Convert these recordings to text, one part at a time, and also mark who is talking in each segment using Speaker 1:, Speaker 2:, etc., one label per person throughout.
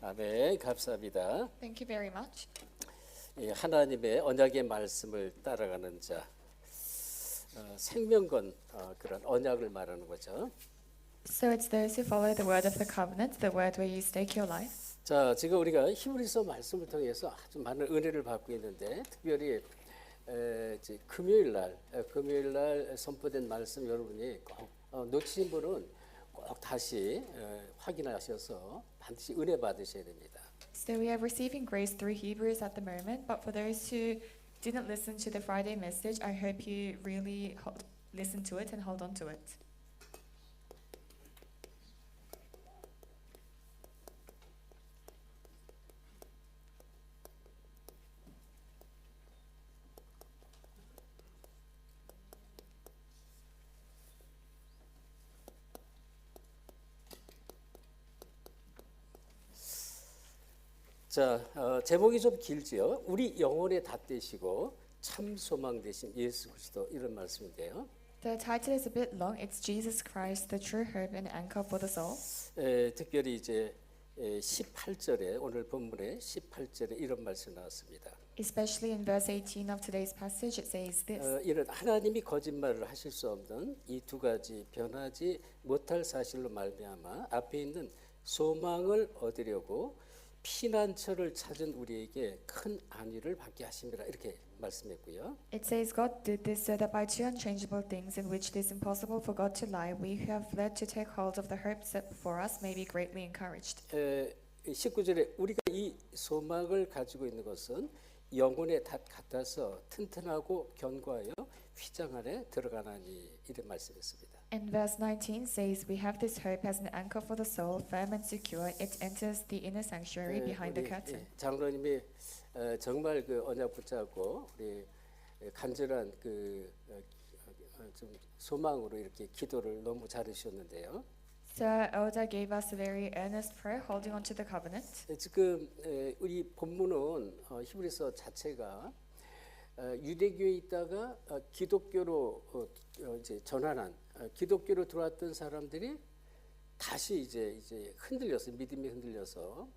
Speaker 1: 아멘. 감사합니다.
Speaker 2: Thank you very much.
Speaker 1: 예, 하나님의 언약의 말씀을 따라가는 자, 생명건 그런 언약을 말하는 거죠.
Speaker 2: So it's those who follow the word of the covenant, the word where you stake your life.
Speaker 1: 자, 지금 우리가 히브리서 말씀을 통해서 아주 많은 은혜를 받고 있는데 특별히 이제 금요일 날 선포된 말씀 여러분이 꼭 놓치신 분은 꼭 다시 확인하셔서 반드시 은혜 받으셔야 됩니다.
Speaker 2: So we are receiving grace through Hebrews at the moment, but for those who didn't listen to the Friday message, I hope you really listen to it and hold on to it.
Speaker 1: 자, 제목이 좀 길지요. 우리 영혼의 닷되시고 참 소망 되신 예수 그리스도 이런 말씀인데요.
Speaker 2: The title is a bit long. It's Jesus Christ, the true hope and anchor for the soul.
Speaker 1: 특별히 이제 18절에 오늘 본문의 18절에 이런 말씀 나왔습니다.
Speaker 2: Especially in verse 18 of today's passage, it says this.
Speaker 1: 이런 하나님이 거짓말을 하실 수 없는 이 두 가지 변하지 못할 사실로 말미암아 앞에 있는 소망을 얻으려고 피난처를 찾은 우리에게 큰 안위를 받게 하심이라 이렇게 말씀했고요.
Speaker 2: It says God did this so that by two unchangeable things in which it is impossible for God to lie, we who have fled to take hold of the hope set before us may be greatly encouraged.
Speaker 1: 19절에 우리가 이 소망을 가지고 있는 것은 영혼의 닷 같아서 튼튼하고 견고하여 휘장 안에 들어가나니 이런 말씀했습니다.
Speaker 2: And verse 19 says, we have this hope as an anchor for the soul, firm and secure. It enters the inner sanctuary behind the curtain.
Speaker 1: 장로님이 정말 그 언약 붙잡고 우리 간절한 좀 소망으로 이렇게 기도를 너무 잘해주셨는데요.
Speaker 2: Sir Elder gave us a very earnest prayer holding on to the covenant.
Speaker 1: 지금 우리 본문은 히브리서 자체가 유대교에 있다가 기독교로 이제 전환한 기독교로 들어왔던 사람들이 다시 이제 흔들려서 믿음이 흔들려서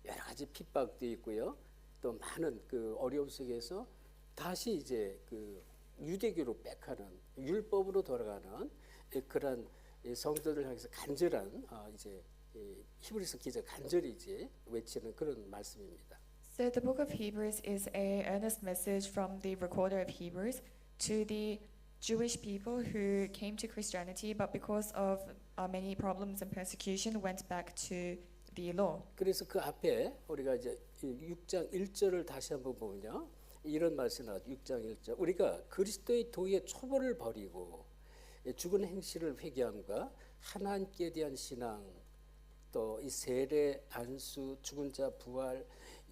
Speaker 1: 여러 가지 핍박도 있고요. 또 많은 그 어려움 속에서 다시 이제 그 유대교로 백하는 율법으로 돌아가는 그런 성도들 향해서 간절한 이제 히브리서 기자 간절히 이제 외치는 그런 말씀입니다.
Speaker 2: So the book of Hebrews is a earnest message from the recorder of Hebrews to the Jewish people who came to Christianity, but because of many problems and persecution, went back to the law.
Speaker 1: 그래서 그 앞에 우리가 이제 6장 1절을 다시 한번 보면요. 이런 말씀이 나와요. 6장 1절. 우리가 그리스도의 도의 초벌을 버리고 죽은 행실을 회개함과 하나님께 대한 신앙 또 이 세례, 안수, 죽은 자 부활,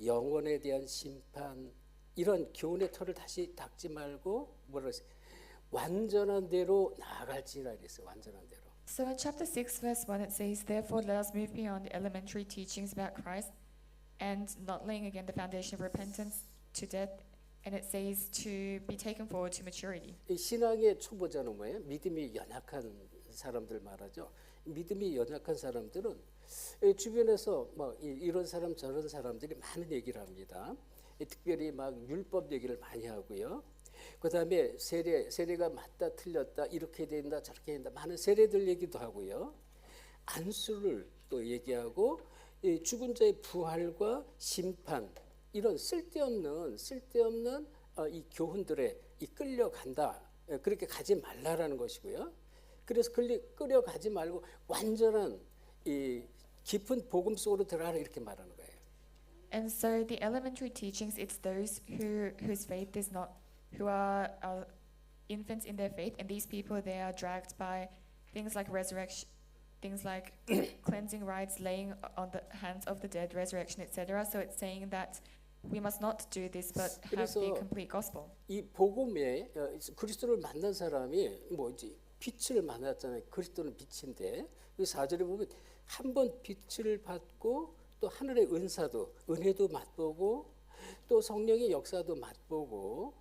Speaker 1: 영혼에 대한 심판 이런 교훈의 털을 다시 닦지 말고 뭐라 그랬어요? 완전한 대로 나아갈지라 그랬어요. 완전한 대로.
Speaker 2: So in chapter 6 verse 1 it says, therefore let us move beyond elementary teachings about Christ and not laying again the foundation of repentance to death. And it says to be taken forward to maturity.
Speaker 1: 이 신앙의 초보자는 뭐예요? 믿음이 연약한 사람들 말하죠. 믿음이 연약한 사람들은 주변에서 막 이런 사람 저런 사람들이 많은 얘기를 합니다. 특별히 막 율법 얘기를 많이 하고요. 그다음에 세례가 맞다 틀렸다 이렇게 된다 저렇게 된다 많은 세례들 얘기도 하고요. 안수를 또 얘기하고 죽은 자의 부활과 심판 이런 쓸데없는 이 교훈들에 끌려간다. 그렇게 가지 말라라는 것이고요. 그래서 끌려가지 말고 완전한 이 깊은 복음 속으로 들어가라 이렇게 말하는 거예요.
Speaker 2: And so the elementary teachings, it's those whose faith is not, who are infants in their faith, and these people, they are dragged by things like resurrection, things like cleansing rites, laying on the hands of the dead, resurrection, etc. So it's saying that we must not do this, but have the complete gospel.
Speaker 1: 이 복음에 그리스도를 만난 사람이 뭐 이제 빛을 만났잖아요. 그리스도는 빛인데 그 4절에 보면 한 번 빛을 받고 또 하늘의 은혜도 맛보고 또 성령의 역사도 맛보고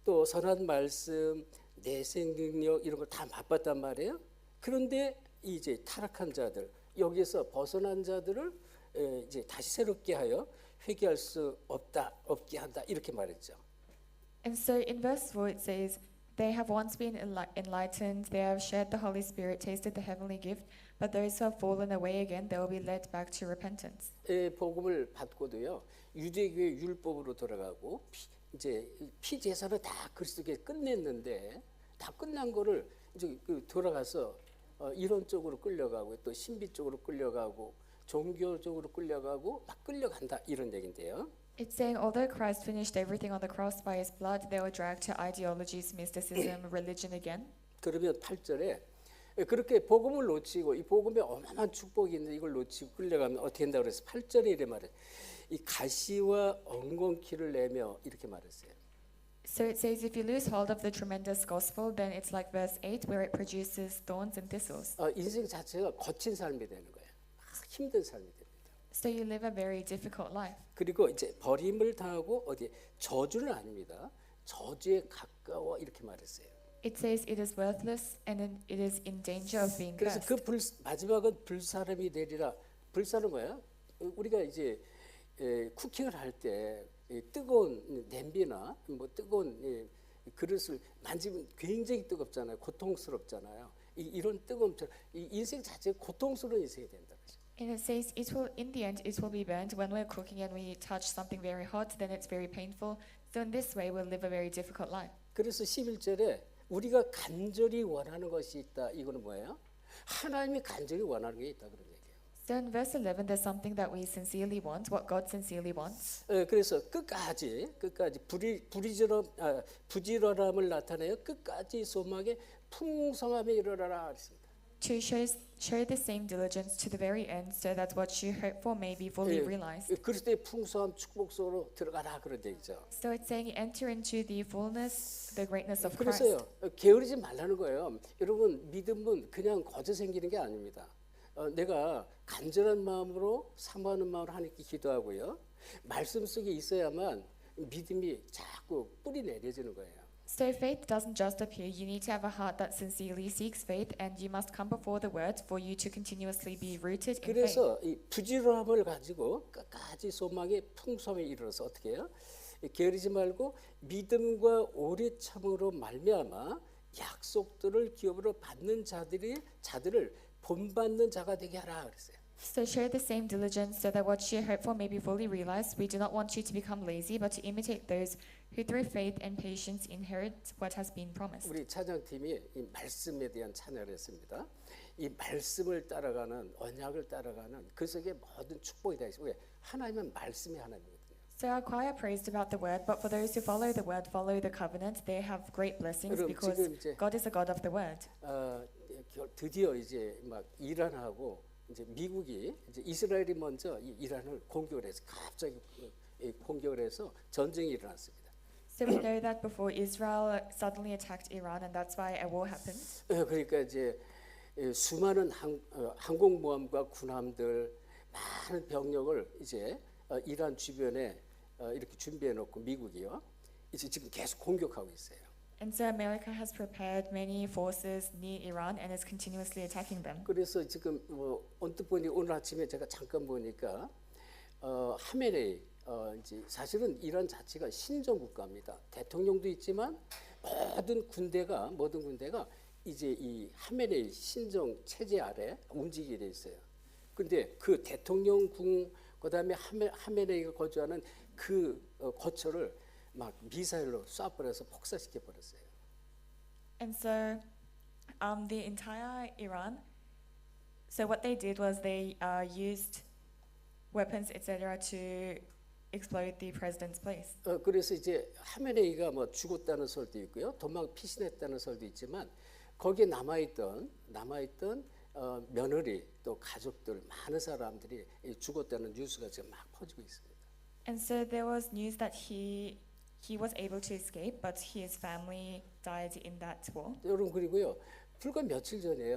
Speaker 1: 또 선한 말씀, 내생 능력 이런 걸 다 맛봤단 말이에요. 그런데 이제 타락한 자들 여기에서 벗어난 자들을 이제 다시 새롭게 하여 회개할 수 없게 한다 이렇게 말했죠.
Speaker 2: And so in verse 4 it says, they have once been enlightened, they have shared the Holy Spirit, tasted the heavenly gift, but those who have fallen away again, they will be led back to repentance.
Speaker 1: 복음을 받고도요 유대교의 율법으로 돌아가고 이제 피제사를 다 그리스도께 끝냈는데 다 끝난 거를 이제 돌아가서 이론적으로 끌려가고 또 신비 쪽으로 끌려가고 종교적으로 끌려가고 막 끌려간다 이런 얘긴데요.
Speaker 2: It's saying, although Christ finished everything on the cross by his blood, they were dragged to ideologies, mysticism, religion again.
Speaker 1: 그러면 8절에 그렇게 복음을 놓치고 이 복음에 어마어마한 축복이 있는데 이걸 놓치고 끌려가면 어떻게 된다고 그래서 8절에 이래 말해. 이 가시와 엉겅퀴를 내며 이렇게 말했어요.
Speaker 2: So it says, if you lose hold of the tremendous gospel, then it's like verse 8 where it produces thorns and thistles.
Speaker 1: 인생 자체가 거친 삶이 되는 거예요. 힘든 삶이 됩니다.
Speaker 2: So you live a very difficult life.
Speaker 1: 그리고 이제 버림을 당하고 어디 저주는 아닙니다. 저주에 가까워 이렇게 말했어요.
Speaker 2: It says it is worthless and it is in danger of being
Speaker 1: 그래서
Speaker 2: cursed.
Speaker 1: 마지막은 불사름이 되리라. 불사름 뭐야? 우리가 이제 쿠킹을 할 때 뜨거운 냄비나 뭐 뜨거운 그릇을 만지면 굉장히 뜨겁잖아요. 고통스럽잖아요. 이런 뜨거움처럼 이 인생 자체가 고통스러운 인생이 된다.
Speaker 2: And it says it will, in the end, it will be burned. When we're cooking and we touch something very hot, then it's very painful. So in this way, we'll live a very difficult life.
Speaker 1: 그래서 11절에 우리가 간절히 원하는 것이 있다. 이거는 뭐예요? 하나님이 간절히 원하는 게 있다 그런 얘기예요.
Speaker 2: So in verse 11, there's something that we sincerely want, what God sincerely wants.
Speaker 1: 그래서 끝까지 부지런함을 나타내어 끝까지 소망에 풍성함에 이르러라 했습니다.
Speaker 2: To show the same diligence to the very end, so that what you hope for may be fully realized.
Speaker 1: 그리스도의 풍성함 축복 속으로 들어가라 그런 얘기죠.
Speaker 2: So it's saying enter into the fullness, the greatness of Christ.
Speaker 1: 그래서요 게으르지 말라는 거예요. 여러분 믿음은 그냥 거저 생기는 게 아닙니다. 내가 간절한 마음으로 사모하는 마음으로 하나님께 기도하고요. 말씀 속에 있어야만 믿음이 자꾸 뿌리 내려지는 거예요.
Speaker 2: So faith doesn't just appear. You need to have a heart that sincerely seeks faith, and you must come before the word for you to continuously be rooted in faith.
Speaker 1: 그래서 이 부지런함을 가지고 끝까지 소망의 풍성에 이르러서 어떻게 해요? 게으르지 말고 믿음과 오래 참으로 말미암아 약속들을 기업으로 받는 자들을 본받는 자가 되게 하라 그랬어요.
Speaker 2: So show the same diligence so that what you hope for may be fully realized. We do not want you to become lazy, but to imitate those who through faith and patience inherit what has been promised.
Speaker 1: 우리 찬양팀이 이 말씀에 대한 찬양을 했습니다. 이 말씀을 따라가는 언약을 따라가는 그 속에 모든 축복이 다 있어요. 왜? 하나님은 말씀이 하나님이거든요.
Speaker 2: So our choir praised about the word, but for those who follow the word, follow the covenant, they have great blessings because God is a God of the word.
Speaker 1: 드디어 이제 막 이란하고 이제 미국이 이제 이스라엘이 먼저 이 이란을 공격을 해서 갑자기 공격을 해서 전쟁이 일어났습니다.
Speaker 2: So we know that before Israel suddenly attacked Iran, and that's why a war happened.
Speaker 1: 그러니까 이제 수많은 항공모함과 군함들 많은 병력을 이제 이란 주변에 이렇게 준비해 놓고 미국이요. 이제 지금 계속 공격하고 있어요.
Speaker 2: And so America has prepared many forces near Iran and is continuously attacking them.
Speaker 1: 그래서 지금 언뜻 보니 오늘 아침에 제가 잠깐 보니까 하메네이 이제 사실은 이란 자체가 신정 국가입니다. 대통령도 있지만 모든 군대가 이제 이 하메네이 신정 체제 아래 움직이게 돼 있어요. 근데 그 대통령궁 그다음에 하메네이가 거주하는 그 거처를 막 미사일로 쏴버려서 폭사시켜 버렸어요.
Speaker 2: And so the entire Iran, so what they did was they used weapons, etc., to explode the president's place.
Speaker 1: 그래서 이제 하메네이가 뭐 죽었다는 설도 있고요, 피신했다는 설도 있지만 거기에 남아있던 며느리 또 가족들 많은 사람들이 죽었다는 뉴스가 지금 막 퍼지고 있습니다.
Speaker 2: And so there was news that he was able to escape, but his family died in that war.
Speaker 1: 여러분 그리고요 불과 며칠 전에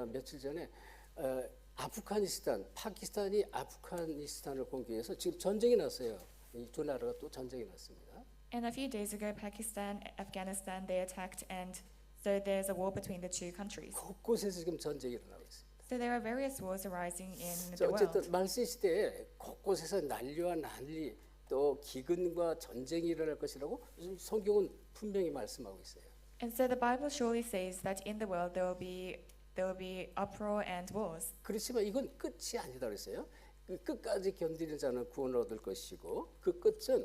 Speaker 1: 파키스탄이 아프가니스탄을 공격해서 지금 전쟁이 났어요. 이 두 나라가 또 전쟁이 났습니다.
Speaker 2: And a few days ago, Pakistan, Afghanistan, they attacked, and so there's a war between the two countries.
Speaker 1: 곳곳에서 지금 전쟁이 일어나고 있습니다.
Speaker 2: So there are various wars arising in
Speaker 1: 자,
Speaker 2: the world.
Speaker 1: 어쨌든 말세 시대에 곳곳에서 난리와 난리 또 기근과 전쟁이 일어날 것이라고 성경은 분명히 말씀하고 있어요.
Speaker 2: And so the Bible surely says that in the world there will be uproar and wars.
Speaker 1: 그렇지만 이건 끝이 아니다 그랬어요. 그 끝까지 견디는 자는 구원을 얻을 것이고 그 끝은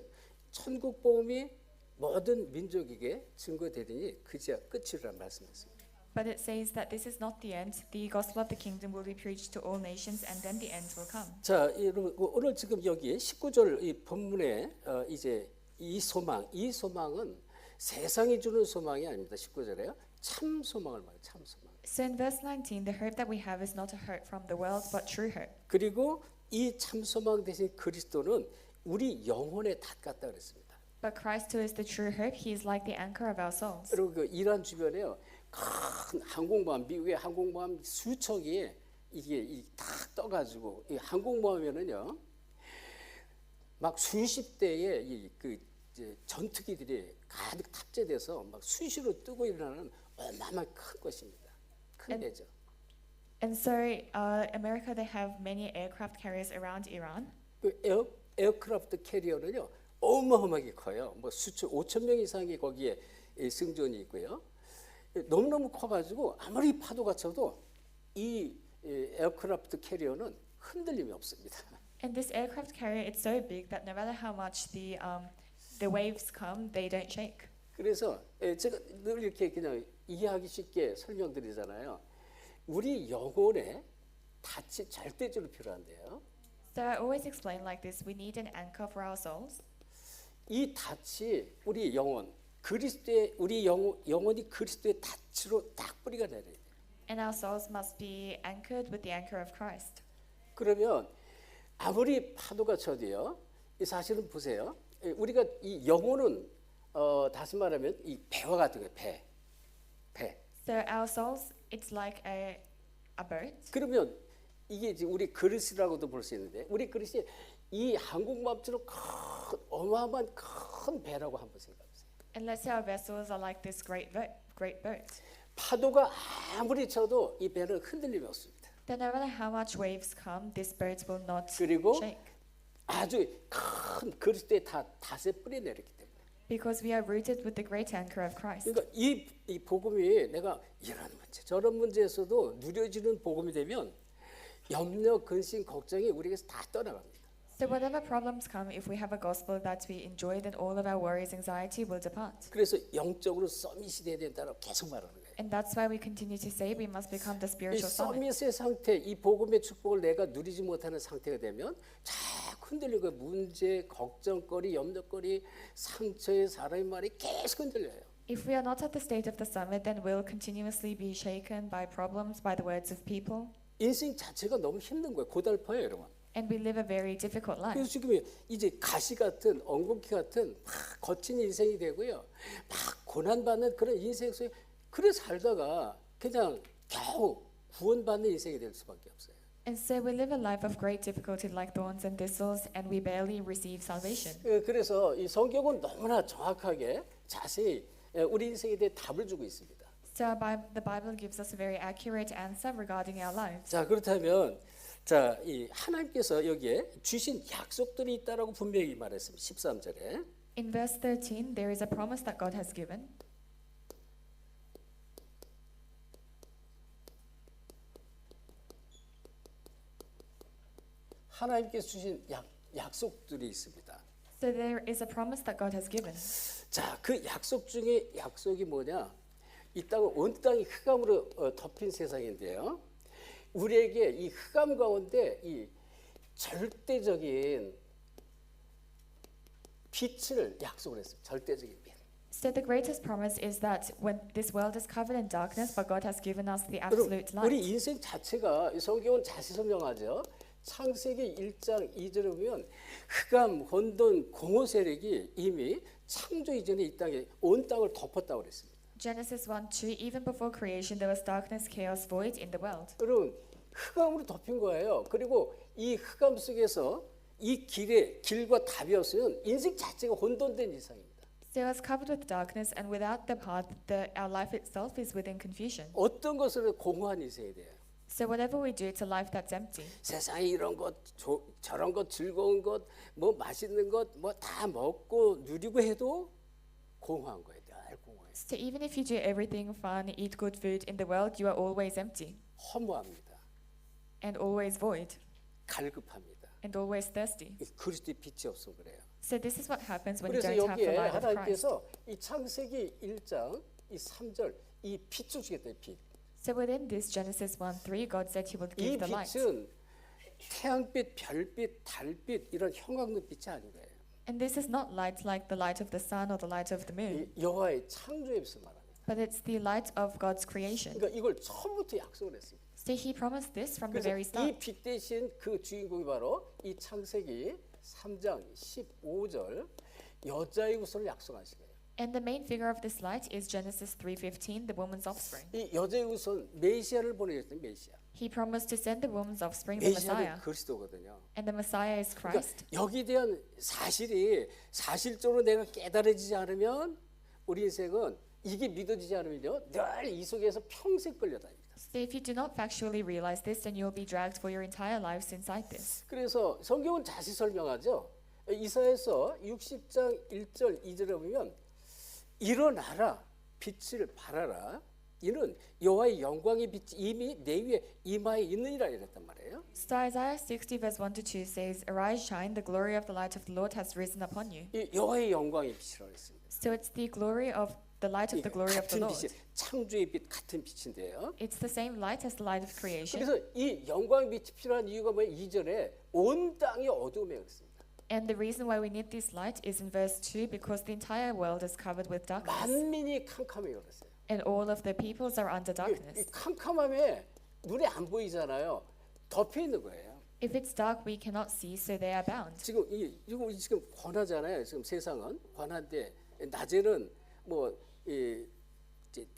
Speaker 1: 천국 복음이 모든 민족에게 증거되리니 그제야 끝이라는 말씀이었습니다.
Speaker 2: But it says that this is not the end. The gospel of the kingdom will be preached to all nations, and then the end will come.
Speaker 1: 자, 여러분 오늘 지금 여기 19절 이 본문에 이제 이 소망은 세상이 주는 소망이 아닙니다. 19절에요. 참 소망을 말해요. 참 소망.
Speaker 2: So in verse 19, the hope that we have is not a hope from the world, but true hope.
Speaker 1: 그리고 이 참 소망 대신 그리스도는 우리 영혼의 닷 같다 그랬습니다.
Speaker 2: But Christ, who is the true hope, he is like the anchor of our souls.
Speaker 1: 그리고 그 이란 주변에요. 큰 항공모함, 미국의 항공모함 수척이 이게 딱 떠가지고 이 항공모함에는요 막 수십 대의 그 전투기들이 가득 탑재돼서 막 수시로 뜨고 일어나는 어마어마한 큰 것입니다. 큰 애죠.
Speaker 2: And so, America, they have many aircraft carriers around Iran.
Speaker 1: 그 에어크래프트 캐리어는요 어마어마하게 커요. 뭐 수천 5천 명 이상이 거기에 승전이 있고요. 너무너무 커가지고 아무리 파도가 쳐도 이 에어크래프트 캐리어는 흔들림이 없습니다.
Speaker 2: And this aircraft carrier, it's so big that no matter how much the waves come, they don't shake.
Speaker 1: 그래서 제가 늘 이렇게 그냥 이해하기 쉽게 설명드리잖아요. 우리 영혼에 닻이 절대적으로 필요한데요.
Speaker 2: So I always explain like this: we need an anchor for our souls.
Speaker 1: 이 닻이 우리 영혼, 그리스도의 우리 영혼이 그리스도의 닻으로 딱 뿌리가 내려야 돼요.
Speaker 2: And our souls must be anchored with the anchor of Christ.
Speaker 1: 그러면 아무리 파도가 쳐도요. 사실은 보세요. 우리가 이 영혼은 다시 말하면 이 배와 같은 거예요. 배.
Speaker 2: So our souls, it's like a boat.
Speaker 1: 그러면 이게 이제 우리 그릇이라고도 볼 수 있는데 우리 그릇이 이 항공모함처럼 큰 어마어마한 큰 배라고 한번 생각해보세요.
Speaker 2: And let's say our vessels are like this great boat.
Speaker 1: 파도가 아무리 쳐도 이 배는 흔들림이 없습니다.
Speaker 2: Then no matter how much waves come, this boat will not
Speaker 1: 그리고
Speaker 2: shake.
Speaker 1: 아주 큰 그리스도의 닷에 뿌리 내렸기 때문에.
Speaker 2: Because we are rooted with the great anchor of Christ.
Speaker 1: 그러니까 이 복음이 내가 이런 문제 저런 문제에서도 누려지는 복음이 되면 염려, 근심, 걱정이 우리에게서 다 떠나갑니다.
Speaker 2: So whatever problems come, if we have a gospel that we enjoy, then all of our worries, anxiety will depart.
Speaker 1: 그래서 영적으로 서밋이 돼야 된다고 계속 말하는 거예요.
Speaker 2: And that's why we continue to say we must become the
Speaker 1: 이
Speaker 2: spiritual summit.
Speaker 1: 서밋의 상태, 이 복음의 축복을 내가 누리지 못하는 상태가 되면 자꾸 흔들리고 문제, 걱정거리, 염려거리, 상처의 사람의 말이 계속 흔들려요.
Speaker 2: If we are not at the state of the summit, then we'll continuously be shaken by problems, by the words of people.
Speaker 1: 인생 자체가 너무 힘든 거예요. 고달퍼요, 여러분.
Speaker 2: And we live a very difficult life.
Speaker 1: 그래서 지금 이제 가시 같은 엉겅퀴 같은 막 거친 인생이 되고요. 막 고난받는 그런 인생 속에 그래 살다가 그냥 겨우 구원받는 인생이 될 수밖에 없어요.
Speaker 2: And so we live a life of great difficulty like thorns and thistles, and we barely receive salvation.
Speaker 1: 그래서 이 성경은 너무나 정확하게 자세히 우리 인생에 대해 답을 주고 있습니다.
Speaker 2: So the Bible gives us a very accurate answer regarding our lives.
Speaker 1: 자, 그렇다면 자, 이 하나님께서 여기에 주신 약속들이 있다라고 분명히 말했습니다. 13절에.
Speaker 2: In verse 13, there is a promise that God has given.
Speaker 1: 하나님께서 주신 약속들이 있습니다.
Speaker 2: So there is a promise that God has given.
Speaker 1: 자, 그 약속 중에 약속이 뭐냐? 이 땅은 온 땅이 흑암으로 덮인 세상인데요. 우리에게 이 흑암 가운데 이 절대적인 빛을 약속을 했어요. 절대적인 빛.
Speaker 2: So the greatest promise is that when this world is covered in darkness, but God has given us the
Speaker 1: 여러분,
Speaker 2: absolute
Speaker 1: 우리
Speaker 2: light.
Speaker 1: 인생 자체가 이 성경은 자세 설명하죠. 창세기 1장 2절에 보면 흑암, 혼돈, 공허 세력이 이미 창조 이전에 이 땅에 온 땅을 덮었다고 그랬습니다.
Speaker 2: Genesis 1:2, even before creation, there was darkness, chaos, void in the world.
Speaker 1: 여러분, 흑암으로 덮인 거예요. 그리고 이 흑암 속에서 이 길과 답이 없으면 인생 자체가 혼돈된 이상입니다.
Speaker 2: So it was covered with darkness, and without the path, our life itself is within confusion.
Speaker 1: 어떤 것으로 공허한 인생이 돼요.
Speaker 2: So whatever we do, it's a life that's empty.
Speaker 1: 세상에 이런 것, 저런 것, 즐거운 것, 뭐 맛있는 것, 뭐 다 먹고 누리고 해도 공허한 거예요. 늘 공허해요.
Speaker 2: So even if you do everything fun, eat good food in the world, you are always empty
Speaker 1: 허무합니다.
Speaker 2: and always void
Speaker 1: 갈급합니다.
Speaker 2: and always thirsty.
Speaker 1: 이 그리스도의 빛이 없으면 그래요.
Speaker 2: So this is what happens when you
Speaker 1: 그래서
Speaker 2: don't have the
Speaker 1: 여기에
Speaker 2: light of Christ.
Speaker 1: 하나님께서 이 창세기 1장 이 3절 이 빛을 주겠다. 이 빛.
Speaker 2: So within this Genesis 1:3, God said He would
Speaker 1: 이
Speaker 2: give the light.
Speaker 1: 빛은 태양빛, 별빛, 달빛 이런 형광등 빛이 아닌 거예요.
Speaker 2: And this is not light like the light of the sun or the light of the moon,
Speaker 1: 이 여호와의 창조의 빛을 말합니다.
Speaker 2: but it's the light of God's creation.
Speaker 1: 그러니까 이걸 처음부터 약속을 했습니다.
Speaker 2: So He promised this from the
Speaker 1: 그래서
Speaker 2: very
Speaker 1: 이
Speaker 2: start.
Speaker 1: 빛 대신 그 주인공이 바로 이 창세기 3장 15절 여자의 후손을 약속하신 거예요.
Speaker 2: And the main figure of this light is Genesis 3:15, the woman's offspring.
Speaker 1: 이 여자의 후손 메시아를 보내겠어요. 메시아.
Speaker 2: He promised to send the woman's offspring, the
Speaker 1: 메시아는
Speaker 2: Messiah.
Speaker 1: 그리스도거든요.
Speaker 2: And the Messiah is
Speaker 1: 그러니까
Speaker 2: Christ.
Speaker 1: 여기에 대한 사실이 사실적으로 내가 깨달아지지 않으면 우리 인생은 이게 믿어지지 않으면요 늘 이 속에서 평생 끌려다닙니다.
Speaker 2: So if you do not factually realize this, then you'll be dragged for your entire lives inside this.
Speaker 1: 그래서 성경은 자세히 설명하죠. 이사야서 60장 1절 2절에 보면 일어나라 빛을 발하라 이는 여호와의 영광의 빛이 이미 내 위에 이마에 있느니라 이랬단 말이에요.
Speaker 2: So Isaiah 60 verse 1-2 says, Arise, shine, the glory of the light of the Lord has risen upon you.
Speaker 1: 이 여호와의 영광의 빛이라고 했습니다.
Speaker 2: So it's the glory of the light of the glory of the
Speaker 1: 같은
Speaker 2: Lord.
Speaker 1: 빛이 창조의 빛 같은 빛인데요.
Speaker 2: It's the same light as the light of creation.
Speaker 1: 그래서 이 영광의 빛이 필요한 이유가 뭐예요? 2절에 온 땅이 어두움에 그랬습니다.
Speaker 2: And the reason why we need this light is in verse 2, because the entire world is covered with darkness.
Speaker 1: 만민이 캄캄해 그랬어요.
Speaker 2: And all of the peoples are under
Speaker 1: 이
Speaker 2: darkness.
Speaker 1: 캄캄함에 눈에 안 보이잖아요. 덮여 있는 거예요.
Speaker 2: If it's dark, we cannot see, so they are bound.
Speaker 1: 지금 이거 지금 권하잖아요. 지금 세상은 권한데 낮에는 뭐 이제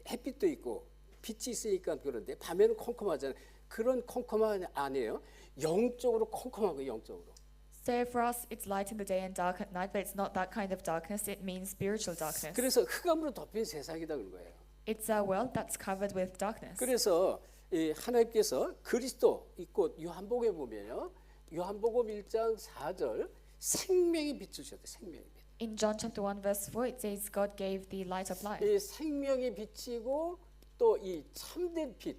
Speaker 1: 햇빛도 있고 빛이 있으니까 그런데 밤에는 컴컴하잖아요. 그런 컴컴한 아니에요. 영적으로 컴컴한 거예요. 영적으로.
Speaker 2: So for us, it's light in the day and dark at night, but it's not that kind of darkness. It means spiritual darkness.
Speaker 1: 그래서 흑암으로 덮인 세상이다 그런 거예요.
Speaker 2: It's a world that's covered with darkness.
Speaker 1: 그래서 이 하나님께서 그리스도 있고 요한복음에 보면요. 요한복음 1장 4절 생명의 빛을 주셨대. 생명의 빛.
Speaker 2: In John chapter 1 verse 4, it says God gave the light of life.
Speaker 1: 이 생명의 빛이고 또 이 참된 빛,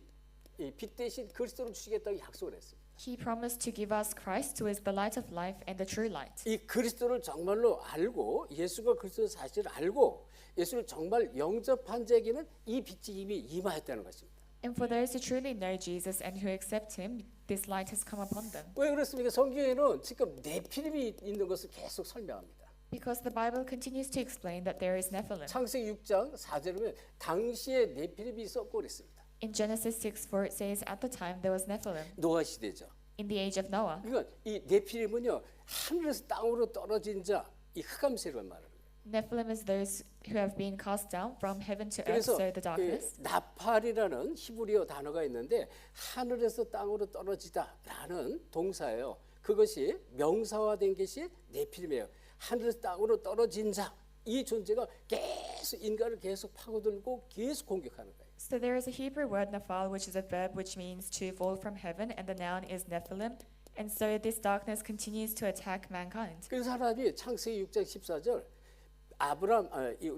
Speaker 1: 이 빛 대신 그리스도를 주시겠다고 약속을 했습니다.
Speaker 2: He promised to give us Christ, who is the light of life and the true light.
Speaker 1: 이 그리스도를 정말로 알고 예수가 그리스도 사실을 알고 예수를 정말 영접한 자에게는 이 빛이 이미 임하였다는 것입니다.
Speaker 2: And for those who truly know Jesus and who accept him, this light has come upon them.
Speaker 1: 왜 그렇습니까? 성경에는 지금 네피림이 있는 것을 계속 설명합니다.
Speaker 2: Because the Bible continues to explain that there is Nephilim.
Speaker 1: 창세기 6장 4절에 보면 당시에 네피림이 있었고 그랬습니다.
Speaker 2: In Genesis 6:4 it says, at the time there was Nephilim,
Speaker 1: 노아 시대죠.
Speaker 2: in the age of Noah.
Speaker 1: 그러니까 이 네피림은요 하늘에서 땅으로 떨어진 자, 이 흑암세를 말합니다.
Speaker 2: Nephilim is those who have been cast down from heaven to earth,
Speaker 1: 그래서
Speaker 2: so the darkness.
Speaker 1: 나팔이라는 히브리어 단어가 있는데 하늘에서 땅으로 떨어지다라는 동사예요. 그것이 명사화된 것이 네피림이에요. 하늘에서 땅으로 떨어진 자, 이 존재가 계속 인간을 계속 파고들고 계속 공격하는 거예요.
Speaker 2: So there is a Hebrew word naphal, which is a verb which means to fall from heaven, and the noun is Nephilim. And so this darkness continues to attack mankind.
Speaker 1: 그래서 하나님이 창세기 6장 14절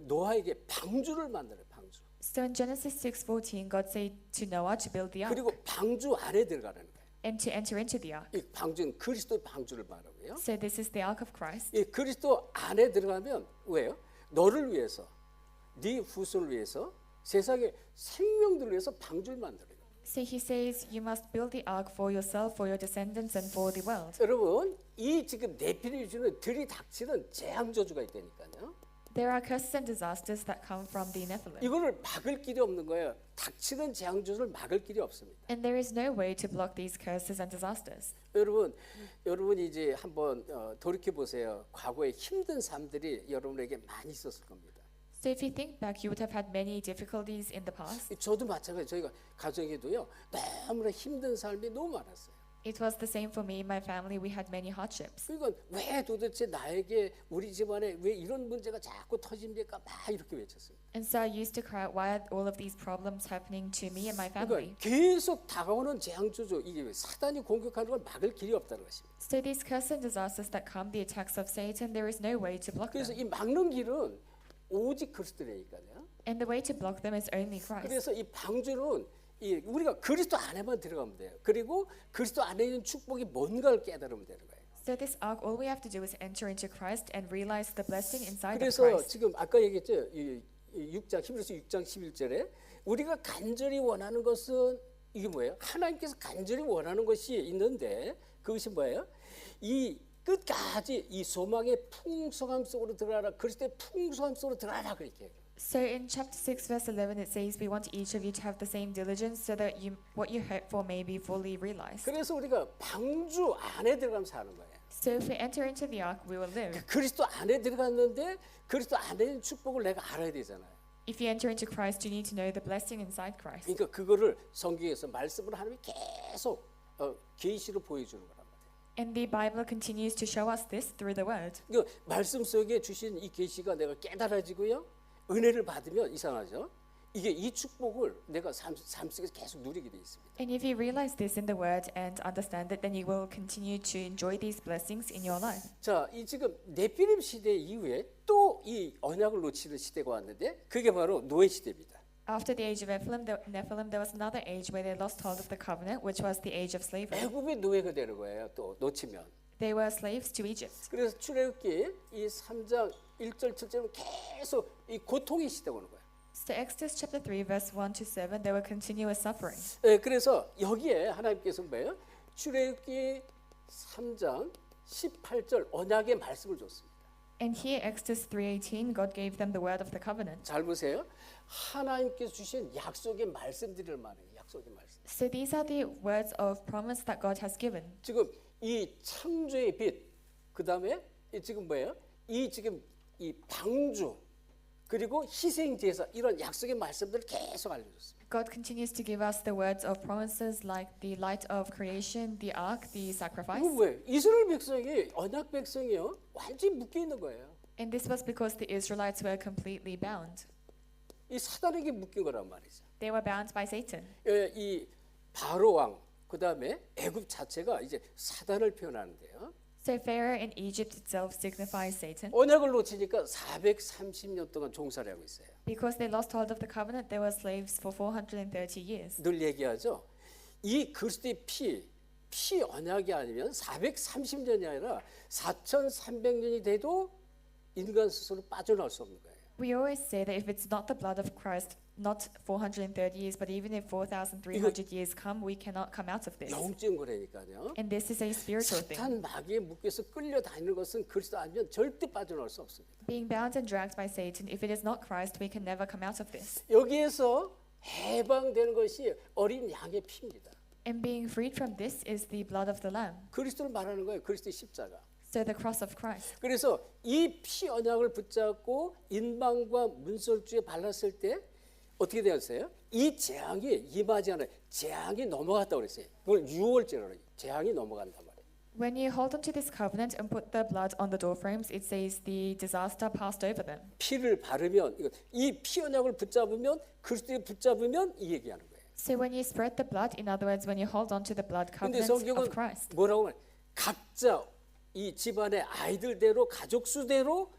Speaker 1: 노아에게 방주를 만들어요. 방주.
Speaker 2: So in Genesis 6:14, God said to Noah to build the ark
Speaker 1: 그리고 방주 안에 들어가라는 거예요.
Speaker 2: and to enter into the ark.
Speaker 1: 이 방주는 그리스도의 방주를 말하고요.
Speaker 2: So this is the ark of Christ.
Speaker 1: 이 그리스도 안에 들어가면 왜요? 너를 위해서, 네 후손을 위해서, 세상의 생명들을 위해서 방주를 만들어요.
Speaker 2: So he says you must build the ark for yourself, for your descendants, and for the world.
Speaker 1: 여러분, 이 지금 네피림이 주는 들이닥치는 재앙 저주가 있다니까요.
Speaker 2: There are curses and disasters that come from the Nephilim.
Speaker 1: 이거를 막을 길이 없는 거예요. 닥치는 재앙 저주를 막을 길이 없습니다.
Speaker 2: And there is no way to block these curses and disasters.
Speaker 1: 여러분 이제 한번 돌이켜 보세요. 과거에 힘든 삶들이 여러분에게 많이 있었을 겁니다.
Speaker 2: So if you think back, you would have had many difficulties in the past.
Speaker 1: 저도 마찬가지. 저희가 가정에도요 너무나 힘든 삶이 너무 많았어요.
Speaker 2: It was the same for me and my family. We had many hardships.
Speaker 1: 그러니까 왜 도대체 나에게 우리 집안에 왜 이런 문제가 자꾸 터집니까? 막 이렇게 외쳤습니다.
Speaker 2: And so I used to cry out, why are all of these problems happening to me and my family?
Speaker 1: 그러니까 계속 다가오는 재앙조조 이게 왜 사단이 공격하는 걸 막을 길이 없다는 것입니다.
Speaker 2: So these curses and disasters that come, the attacks of Satan, there is no way to block
Speaker 1: 그래서
Speaker 2: them.
Speaker 1: 이 막는 길은 오직 그리스도니까요.
Speaker 2: And the way to block them is only Christ.
Speaker 1: 그래서 이 방주는 우리가 그리스도 안에만 들어가면 돼요. 그리고 그리스도 안에 있는 축복이 뭔가를 깨달으면 되는 거예요.
Speaker 2: So this ark, all we have to do is enter into Christ and realize the blessing inside of
Speaker 1: 그래서
Speaker 2: Christ.
Speaker 1: 지금 아까 얘기했죠. 이 6장 히브리서 6장 11절에 우리가 간절히 원하는 것은 이게 뭐예요? 하나님께서 간절히 원하는 것이 있는데 그것이 뭐예요? 이 끝까지 이 소망의 풍성함 속으로 들어가라. 그리스도의 풍성함 속으로 들어가라 그렇게 해요.
Speaker 2: So in chapter 6 verse 11 it says we want each of you to have the same diligence so that what you hope for may be fully realized.
Speaker 1: 그래서 우리가 방주 안에 들어가면 사는 거예요.
Speaker 2: So if we enter into the ark we will live.
Speaker 1: 그리스도 안에 들어갔는데 그리스도 안에 있는 축복을 내가 알아야 되잖아요.
Speaker 2: If you enter into Christ you need to know the blessing inside Christ.
Speaker 1: 그러니까 그거를 성경에서 말씀으로 하나님이 계속 계시로 보여주는 거란 말이에요.
Speaker 2: And the Bible continues to show us this through the word.
Speaker 1: 그러니까 말씀 속에 주신 이 계시가 내가 깨달아지고요. 은혜를 받으면 이상하죠. 이게 이 축복을 내가 삶 속에서 계속 누리게 돼 있습니다.
Speaker 2: And if you realize this in the word and understand it, then you will continue to enjoy these blessings in your life.
Speaker 1: 자, 이 지금 네피림 시대 이후에 또 이 언약을 놓치는 시대가 왔는데 그게 바로 노예 시대입니다.
Speaker 2: After the age of Nephilim, there was another age where they lost hold of the covenant, which was the age of slavery.
Speaker 1: 애굽의 노예가 되는 거예요. 또 놓치면.
Speaker 2: They were slaves to Egypt.
Speaker 1: 그래서 출애굽기 이 3장 1절 7절은 계속 이 고통의 시대가 오는 거예요.
Speaker 2: So Exodus chapter 3 verse 1 to 7, there were continuous suffering.
Speaker 1: 그래서 여기에 하나님께서 뭐예요? 출애굽기 3장 18절 언약의 말씀을 줬습니다.
Speaker 2: And here Exodus 3:18, God gave them the word of the covenant.
Speaker 1: 잘 보세요. 하나님께서 주신 약속의 말씀들을 말해요. 약속의 말씀.
Speaker 2: So these are the words of promise that God has given.
Speaker 1: 지금 이 창조의 빛, 그 다음에 지금 뭐예요? 이 지금 이 방주 그리고 희생 제사 이런 약속의 말씀들을 계속 알려줬습니다.
Speaker 2: God continues to give us the words of promises like the light of creation, the ark, the sacrifice.
Speaker 1: 이거 왜? 이스라엘 백성이 언약 백성이요 완전히 묶여 있는 거예요.
Speaker 2: And this was because the Israelites were completely bound.
Speaker 1: 이 사단에게 묶인 거란 말이죠.
Speaker 2: They were bound by Satan.
Speaker 1: 이 바로 왕, 그 다음에 애굽 자체가 이제 사단을 표현하는데요.
Speaker 2: So Pharaoh in Egypt itself signifies Satan.
Speaker 1: 언약을 놓치니까 430년 동안 종살이 하고 있어요.
Speaker 2: Because they lost hold of the covenant, they were slaves for 430 years.
Speaker 1: 늘 얘기하죠. 이 그리스도의 피 언약이 아니면 430년이 아니라 4,300년이 돼도 인간 스스로 빠져나올 수 없는 거예요.
Speaker 2: We always say that if it's not the blood of Christ, not 430 years, but even if 4,300 years come, we cannot come out of this.
Speaker 1: 영적인 거라니까요.
Speaker 2: And this is a spiritual thing.
Speaker 1: 사탄 마귀에 묶여서 끌려다니는 것은 그리스도 아니면 절대 빠져나올 수 없습니다.
Speaker 2: Being bound and dragged by Satan, if it is not Christ, we can never come out of this.
Speaker 1: 여기에서 해방되는 것이 어린 양의 피입니다.
Speaker 2: And being freed from this is the blood of the Lamb.
Speaker 1: 그리스도를 말하는 거예요. 그리스도의 십자가.
Speaker 2: So the cross of Christ.
Speaker 1: 그래서 이 피 언약을 붙잡고 인방과 문설주에 발랐을 때 어떻게 되었어요? 이 재앙이 임하지 않아요. 재앙이 넘어갔다고 그랬어요. 그걸 6월째로 재앙이 넘어간단 말이에요.
Speaker 2: When you hold onto this covenant and put the blood on the doorframes, it says the disaster passed over them.
Speaker 1: 피를 바르면 이 피 언약을 붙잡으면 그리스도에 붙잡으면 이 얘기하는 거예요.
Speaker 2: So when you spread the blood, in other words, when you hold onto the blood
Speaker 1: 근데
Speaker 2: covenant
Speaker 1: 성경은
Speaker 2: of Christ.
Speaker 1: 뭐라고 하냐? 각자 이 집안의 아이들대로 가족 수대로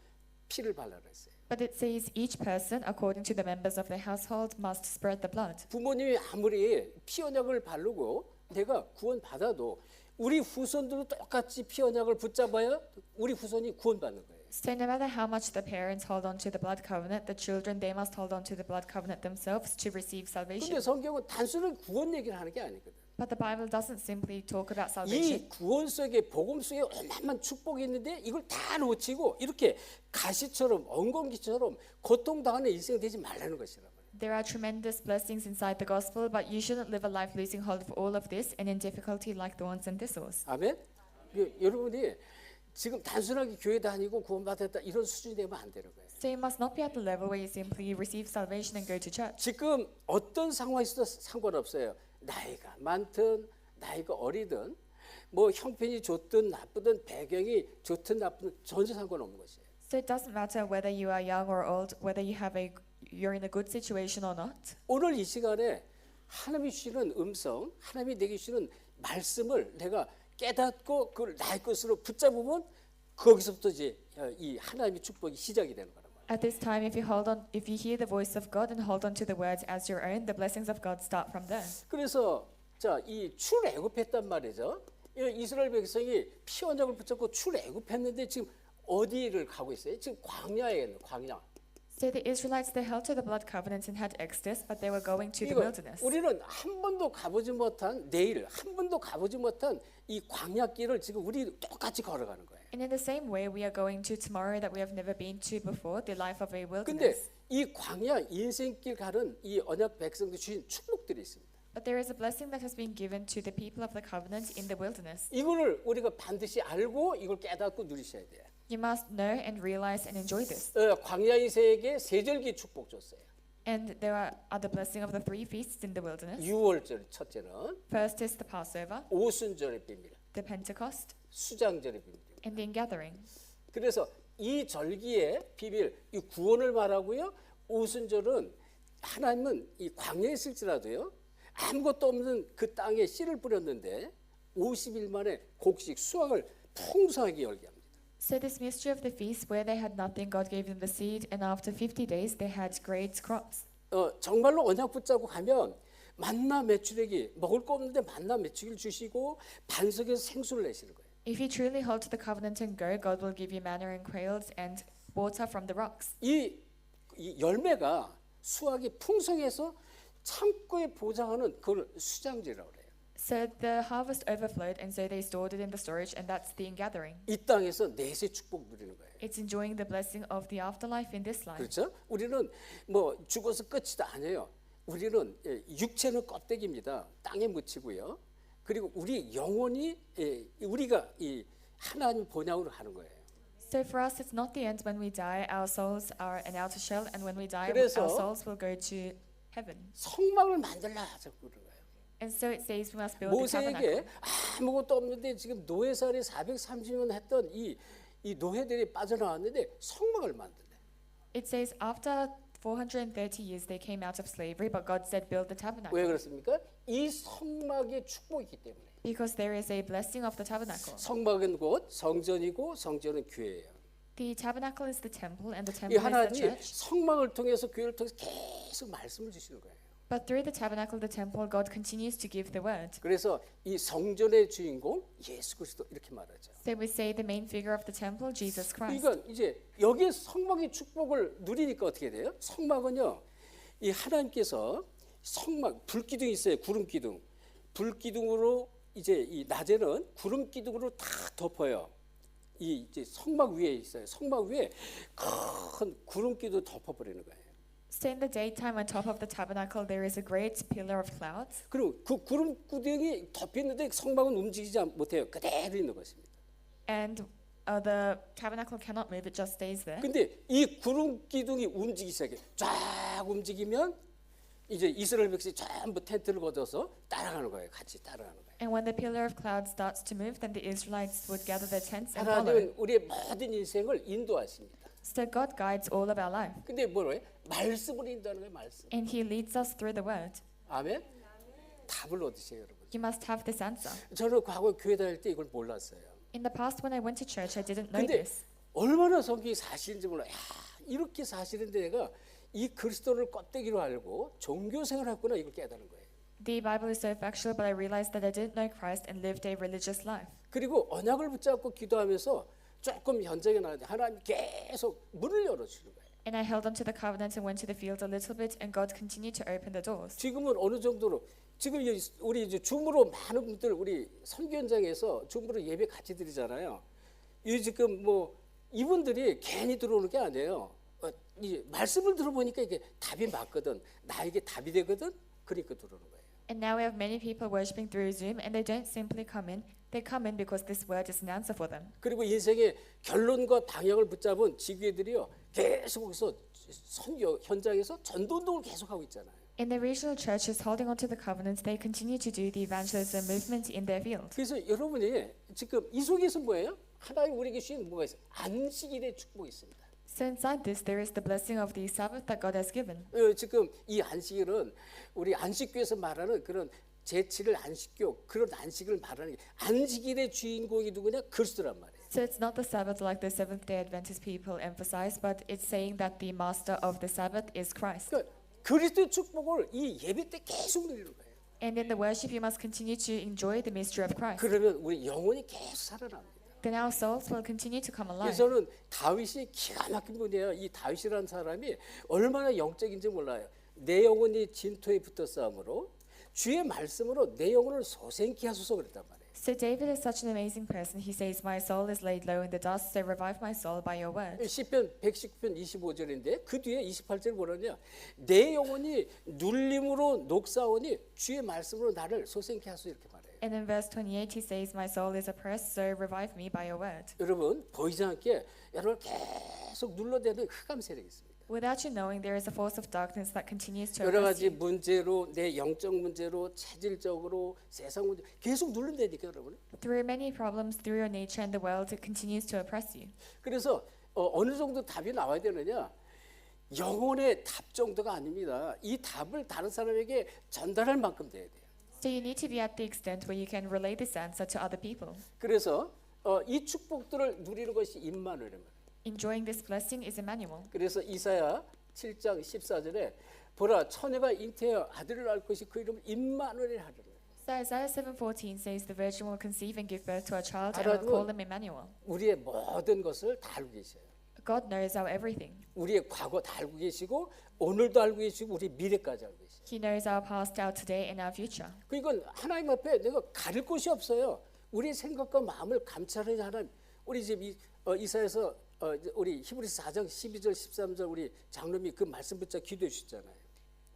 Speaker 1: 피를 발라라 했어요.
Speaker 2: But it says each person, according to the members of their household, must spread the blood.
Speaker 1: 부모님이 아무리 피 언약을 바르고 내가 구원 받아도 우리 후손들도 똑같이 피 언약을 붙잡아야 우리 후손이 구원받는 거예요.
Speaker 2: So no matter how much the parents hold on to the blood covenant, the children, they must hold on to the blood covenant themselves to receive salvation.
Speaker 1: 근데 성경은 단순한 구원 얘기를 하는 게 아니거든.
Speaker 2: But the Bible doesn't simply talk about salvation.
Speaker 1: 이 구원 속에 복음 속에 얼마나 축복이 있는데 이걸 다 놓치고 이렇게 가시처럼 엉겅기처럼 고통당하는 인생 되지 말라는 것이란 말이에요.
Speaker 2: There are tremendous blessings inside the gospel, but you shouldn't live a life losing hold of all of this and in difficulty like thorns and thistles.
Speaker 1: 아멘. 여러분이 지금 단순하게 교회 다니고 구원받았다 이런 수준이 되면 안 되는 거예요.
Speaker 2: So you must not be at the level where you simply receive salvation and go to church.
Speaker 1: 지금 어떤 상황이 있어도 상관없어요. 나이가 많든 나이가 어리든 뭐 형편이 좋든 나쁘든 배경이 좋든 나쁘든 전혀 상관없는 것이에요.
Speaker 2: So it doesn't matter whether you are young or old, whether you're in a good situation or not.
Speaker 1: 오늘 이 시간에 하나님이 주시는 음성, 하나님이 내게 주시는 말씀을 내가 깨닫고 그걸 나의 것으로 붙잡으면 거기서부터 이제 이 하나님의 축복이 시작이 되는 거란 말이에요.
Speaker 2: At this time, if you hear the voice of God and hold on to the words as your own, the blessings of God start from there.
Speaker 1: 그래서 자, 이 출애굽했단 말이죠. 이스라엘 백성이 피 언약을 붙잡고 출애굽했는데 지금 어디를 가고 있어요? 지금 광야에 있는 광야.
Speaker 2: So the Israelites, they held to the blood covenant and had Exodus, but they were going to the
Speaker 1: 이거
Speaker 2: wilderness.
Speaker 1: 우리는 한 번도 가보지 못한 내일 한 번도 가보지 못한 이 광야길을 지금 우리 똑같이 걸어가는 거예요.
Speaker 2: And in the same way, we are going to tomorrow that we have never been to before, the life of a
Speaker 1: 근데
Speaker 2: wilderness.
Speaker 1: 이 광야 인생길 가는 이 언약 백성들 주신 축복들이 있습니다.
Speaker 2: But there is a blessing that has been given to the people of the covenant in the wilderness.
Speaker 1: 이거를 우리가 반드시 알고 이걸 깨닫고 누리셔야 돼요.
Speaker 2: You must know and realize and enjoy this.
Speaker 1: 광야 인생에게 세절기 축복 줬어요.
Speaker 2: And there are the blessing of the 3 feasts in the wilderness.
Speaker 1: 6월절 첫째는
Speaker 2: First is the Passover,
Speaker 1: 오순절의 비밀,
Speaker 2: the Pentecost,
Speaker 1: 수장절의 비밀.
Speaker 2: and the ingathering.
Speaker 1: 그래서 이 절기의 비밀, 이 구원을 말하고요. 오순절은 하나님은 이 광야에 있을지라도요. 아무것도 없는 그 땅에 씨를 뿌렸는데 50일 만에 곡식 수확을 풍성하게 열게 합니다.
Speaker 2: So this mystery of the feast, where they had nothing, God gave them the seed, and after 50 days they had great crops.
Speaker 1: 정말로 언약 붙잡고 가면 만나 메추려기 먹을 거 없는데 만나 메추기를 주시고 반석에서 생수를 내시는 거예요.
Speaker 2: If you truly hold to the covenant and go, God will give you manna and quails and water from the rocks.
Speaker 1: 이 열매가 수확이 풍성해서 창고에 보장하는 그걸 수장제라고 그래요.
Speaker 2: So the harvest overflowed, and so they stored it in the storage, and that's the ingathering.
Speaker 1: 이 땅에서 내세 축복 누리는 거예요.
Speaker 2: It's enjoying the blessing of the afterlife in this life.
Speaker 1: 그렇죠? 우리는 뭐 죽어서 끝이다 아니에요. 우리는 육체는 껍데기입니다. 땅에 묻히고요. 그리고 우리 영혼이 우리가 이 하나님 본향으로 하는 거예요.
Speaker 2: So for us, it's not the end when we die. Our souls are an outer shell, and when we die,
Speaker 1: 그래서
Speaker 2: our souls will go to heaven.
Speaker 1: 성막을 만들라 자꾸 그러는 거예요.
Speaker 2: And so it says we must build the tabernacle.
Speaker 1: 모세에게 아무것도 없는데 지금 노예살이 430년 했던 이 노예들이 빠져나왔는데 성막을 만들래.
Speaker 2: It says after 430 years they came out of slavery, but God said build the
Speaker 1: 왜
Speaker 2: tabernacle
Speaker 1: 그렇습니까? 이 성막의 축복이기 때문에.
Speaker 2: because there is a blessing of the tabernacle.
Speaker 1: 성막은 곧 성전이고 성전은 교회예요.
Speaker 2: The tabernacle is the temple, and the
Speaker 1: 이
Speaker 2: temple is the
Speaker 1: 하나님이
Speaker 2: church.
Speaker 1: 성막을 통해서 교회를 통해서 계속 말씀을 주시는 거예요.
Speaker 2: But through the tabernacle, the temple, God continues to give the word.
Speaker 1: 그래서 이 성전의 주인공 예수 그리스도 이렇게 말하죠.
Speaker 2: So we say the main figure of the temple, Jesus Christ.
Speaker 1: 그러니까 이제 여기에 성막의 축복을 누리니까 어떻게 돼요? 성막은요, 이 하나님께서 성막 불기둥이 있어요. 구름 기둥. 불기둥으로 이제 이 낮에는 구름 기둥으로 다 덮어요. 이 이제 성막 위에 있어요. 성막 위에 큰 구름 기둥 덮어버리는 거예요.
Speaker 2: So in the daytime, on top of the tabernacle, there is a great pillar of clouds.
Speaker 1: 그리고 그 구름 기둥이 덮였는데 성막은 움직이지 못해요. 그대로 있는 것입니다.
Speaker 2: And the tabernacle cannot move; it just stays there.
Speaker 1: 근데 이 구름 기둥이 움직이기 시작해. 쫙 움직이면 이제 이스라엘 백성이 전부 텐트를 걷어서 따라가는 거예요. 같이 따라가는 거예요.
Speaker 2: And when the pillar of cloud starts to move, then the Israelites would gather their tents and follow.
Speaker 1: 하나님은 우리의 모든 인생을 인도하십니다.
Speaker 2: So God guides all of our life,
Speaker 1: 근데 뭐래? 말씀을 인도하는 거예요. 말씀.
Speaker 2: and He leads us through the word.
Speaker 1: 아멘. 답을 얻으세요, 여러분.
Speaker 2: You must have this answer.
Speaker 1: 저는 과거 교회 다닐 때 이걸 몰랐어요.
Speaker 2: In the past, when I went to church, I didn't know
Speaker 1: 근데
Speaker 2: this.
Speaker 1: 얼마나 성경이 사실인지 몰라. 야, 이렇게 사실인데 내가 이 그리스도를 껍데기로 알고 종교 생활했구나 이걸 깨달은 거예요.
Speaker 2: The Bible is so factual, but I realized that I didn't know Christ and lived a religious life.
Speaker 1: 그리고 언약을 붙잡고 기도하면서 조금 현장에 나가는데 하나님 계속 문을 열어주시는 거예요.
Speaker 2: And I held on to the covenant and went to the field a little bit, and God continued to open the doors.
Speaker 1: 지금은 어느 정도로 지금 우리 이제 줌으로 많은 분들 우리 선교 현장에서 줌으로 예배 같이 드리잖아요. 이 지금 뭐 이분들이 괜히 들어오는 게 아니에요. 이 말씀을 들어보니까 이게 답이 맞거든. 나에게 답이 되거든. 그러니까 들어오는 거예요.
Speaker 2: And now we have many people worshiping through Zoom, and they don't simply come in. They come in because this word is an answer for them.
Speaker 1: 그리고 인생의 결론과 방향을 붙잡은 지교회들이요 계속 거기서 선교 현장에서 전도운동을 계속하고 있잖아요.
Speaker 2: In the regional churches holding onto the covenants, they continue to do the evangelism movement in their field.
Speaker 1: 그래서 여러분이 지금 이 속에서 뭐예요? 하나님 우리에게 주신 뭐가 있어요? 안식일의 축복이 있습니다.
Speaker 2: So inside this, there is the blessing of the Sabbath that God has given.
Speaker 1: 지금 이 안식일은 우리 안식교에서 말하는 그런 제7일 안식교 그런 안식을 말하는 게 안식일의 주인공이 누구냐? 그리스도란 말이에요.
Speaker 2: So it's not the Sabbath like the Seventh-day Adventist people emphasize, but it's saying that the master of the Sabbath is Christ.
Speaker 1: 그러니까 그리스도의 축복을 이 예배 때 계속 누리는 거예요.
Speaker 2: And in the worship, you must continue to enjoy the mystery of Christ.
Speaker 1: 그러면 우리 영혼이 계속 살아납니다.
Speaker 2: Then our souls will continue to come alive.
Speaker 1: 그래서는 다윗이 기가 막힌 분이에요. 이 다윗이라는 사람이 얼마나 영적인지 몰라요. 내 영혼이 진토에 붙어 싸움으로 주의 말씀으로 내 영혼을 소생케 하소서 그랬단 말이에요.
Speaker 2: So David is such an amazing person. He says, "My soul is laid low in the dust, so revive my soul by your word."
Speaker 1: 시편 119편 25절인데 그 뒤에 28절 뭐라냐? 내 영혼이 눌림으로 녹사오니 주의 말씀으로 나를 소생케 하소서 이렇게 말해요.
Speaker 2: And in verse 28, he says, "My soul is oppressed, so revive me by your word."
Speaker 1: 여러분 보이지 않게 여러분을 계속 눌러대는 흑암 세력이 있습니다.
Speaker 2: Without you knowing, there is a force of darkness that continues to
Speaker 1: 여러
Speaker 2: oppress
Speaker 1: 가지
Speaker 2: you.
Speaker 1: 문제로 내 영적 문제로 체질적으로 세상 문제 계속 누른다니까 여러분.
Speaker 2: Through many problems, through your nature and the world, it continues to oppress you.
Speaker 1: 그래서 어느 정도 답이 나와야 되느냐? 영혼의 답 정도가 아닙니다. 이 답을 다른 사람에게 전달할 만큼 돼야 돼요.
Speaker 2: So you need to be at the extent where you can relay this answer to other people.
Speaker 1: 그래서 이 축복들을 누리는 것이 임마누엘입니다.
Speaker 2: Enjoying this blessing is Emmanuel.
Speaker 1: 그래서 이사야 7장 14절에 보라 처녀가 잉태하여 아들을 낳을 것이 그 이름을 임마누엘 하리라.
Speaker 2: So Isaiah 7:14 says the virgin will conceive and give birth to a child and will call him Emmanuel.
Speaker 1: 우리의 모든 것을 다 알고 계셔요.
Speaker 2: God knows our everything.
Speaker 1: 우리의 과거 다 알고 계시고 오늘도 알고 계시고 우리 미래까지 알고 계시죠.
Speaker 2: He knows our past, our today, and our future.
Speaker 1: 그러니까 하나님 앞에 내가 가릴 곳이 없어요. 우리의 생각과 마음을 감찰하는 하나님. 우리 지금 이사야서 우리 히브리서 4장 12절 13절 우리 장로님이 그 말씀 붙잡아 기도해 주셨잖아요.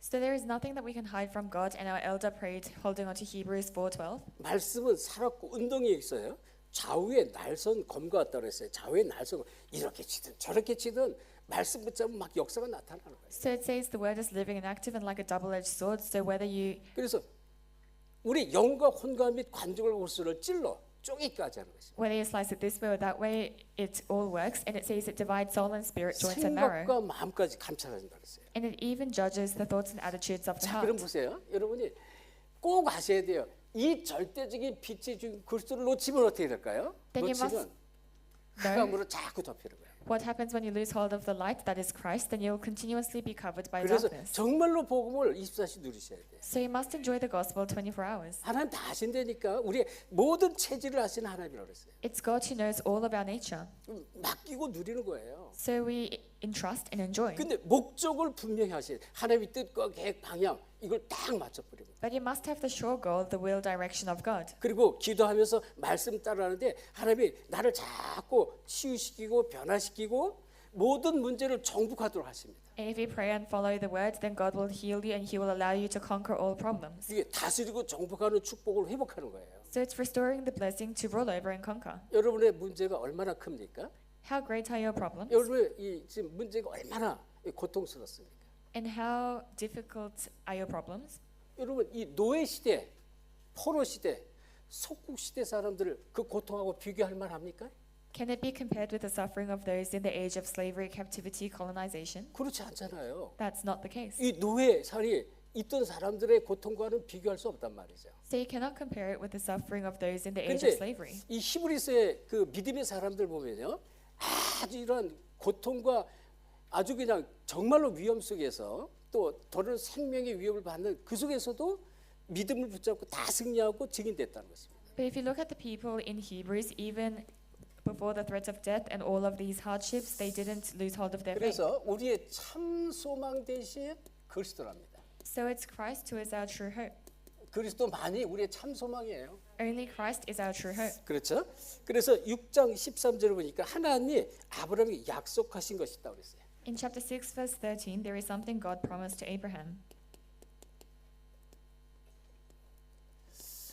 Speaker 2: So there is nothing that we can hide from God, and our elder prayed, holding on to Hebrews 4:12.
Speaker 1: 말씀은 살았고 운동이 있어요. 좌우에 날선 검과 같다 그랬어요. 좌우에 날선 이렇게 치든 저렇게 치든 말씀 붙잡으면 막 역사가 나타나는 거예요.
Speaker 2: So it says the word is living and active and like a double-edged sword. So whether you
Speaker 1: 그래서 우리 영과 혼과 및 관중을 골수를 찔러 쪼개까지 하는 것입니다.
Speaker 2: whether you slice it this way or that way, it all works. And it says it divides soul and spirit, joints and marrow.
Speaker 1: 생각과 마음까지 감찰한다 그랬어요.
Speaker 2: And it even judges the thoughts and attitudes of the
Speaker 1: 자, 그럼
Speaker 2: heart.
Speaker 1: 보세요. 여러분이 꼭 아셔야 돼요. 이 절대적인 빛의 주 그리스도를 놓치면 어떻게 될까요?
Speaker 2: Then you must
Speaker 1: 놓치면
Speaker 2: know
Speaker 1: 흑암으로 자꾸 덮이는 거예요.
Speaker 2: what happens when you lose hold of the light that is Christ, then you'll continuously be covered by
Speaker 1: 그래서
Speaker 2: darkness.
Speaker 1: 정말로 복음을 24시 누리셔야 돼요.
Speaker 2: So you must enjoy the gospel 24 hours.
Speaker 1: 하나님 다 아신다니까. 우리의 모든 체질을 아시는 하나님이라고 그랬어요.
Speaker 2: It's God who knows all of our nature.
Speaker 1: 맡기고 누리는 거예요.
Speaker 2: So we entrust and enjoy.
Speaker 1: 근데 목적을 분명히 하셔야 돼요. 하나님의 뜻과 계획, 방향 이걸 딱 맞춰버리고
Speaker 2: But you must have the sure goal, the will direction of God.
Speaker 1: 그리고 기도하면서 말씀 따라하는데 하나님이 나를 자꾸 치유시키고 변화시키고 모든 문제를 정복하도록 하십니다.
Speaker 2: And if you pray and follow the word, then God will heal you and He will allow you to conquer all problems.
Speaker 1: 이게 다스리고 정복하는 축복을 회복하는 거예요.
Speaker 2: So it's restoring the blessing to rule over and conquer.
Speaker 1: 여러분의 문제가 얼마나 큽니까?
Speaker 2: How great are your problems?
Speaker 1: 여러분의 이 지금 문제가 얼마나 고통스럽습니까?
Speaker 2: And how difficult are your problems?
Speaker 1: 여러분 이 노예 시대, 포로 시대, 속국 시대 사람들을 그 고통하고 비교할 만합니까?
Speaker 2: Can it be compared with the suffering of those in the age of slavery, captivity, colonization?
Speaker 1: 그렇지 않잖아요.
Speaker 2: That's not the case.
Speaker 1: 이 노예 살이 있던 사람들의 고통과는 비교할 수 없단 말이죠.
Speaker 2: So you cannot compare it with the suffering of those in the age of
Speaker 1: 근데
Speaker 2: slavery.
Speaker 1: 이 히브리서의 그 믿음의 사람들 보면요, 아주 이런 고통과 아주 그냥 정말로 위험 속에서 또 다른 생명의 위협을 받는 그 속에서도 믿음을 붙잡고 다 승리하고 증인됐다는 것입니다.
Speaker 2: But if you look at the people in Hebrews, even before the threat of death and all of these hardships, they didn't lose hold of their faith.
Speaker 1: 그래서 우리의 참 소망 대신 그리스도랍니다.
Speaker 2: So it's Christ who is our true hope.
Speaker 1: 그리스도만이 우리의 참 소망이에요.
Speaker 2: Only Christ is our true hope.
Speaker 1: 그렇죠? 그래서 6장 13절을 보니까 하나님이 아브라함에게 약속하신 것이 있다고 그랬어요.
Speaker 2: In chapter 6, verse 13, there is something God promised to Abraham.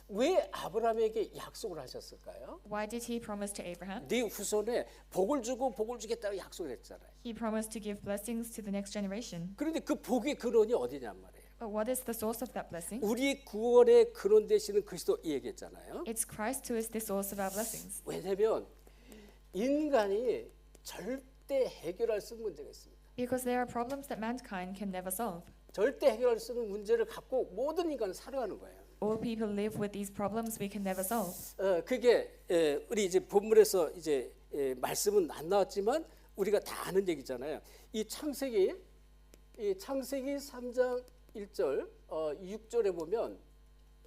Speaker 1: 왜 아브라함에게 약속을 하셨을까요?
Speaker 2: Why did he promise to Abraham?
Speaker 1: 네 후손에 복을 주고 복을 주겠다고 약속을 했잖아요.
Speaker 2: He promised to give blessings to the next generation.
Speaker 1: 그런데 그 복의 근원이 어디냔 말이에요.
Speaker 2: But what is the source of that blessing?
Speaker 1: 우리 구원의 근원 되시는 그리스도 이 얘기했잖아요.
Speaker 2: It's Christ who is the source of our blessings.
Speaker 1: 왜냐하면 인간이 절대 해결할 수 있는 문제가 있습니다.
Speaker 2: Because there are problems that mankind can never solve.
Speaker 1: 절대 해결할 수 있는 문제를 갖고 모든 인간은 살아가는 거예요.
Speaker 2: All people live with these problems we can never solve.
Speaker 1: 그게 우리 이제 본문에서 이제 말씀은 안 나왔지만 우리가 다 아는 얘기잖아요. 이 창세기 3장 1절 6절에 보면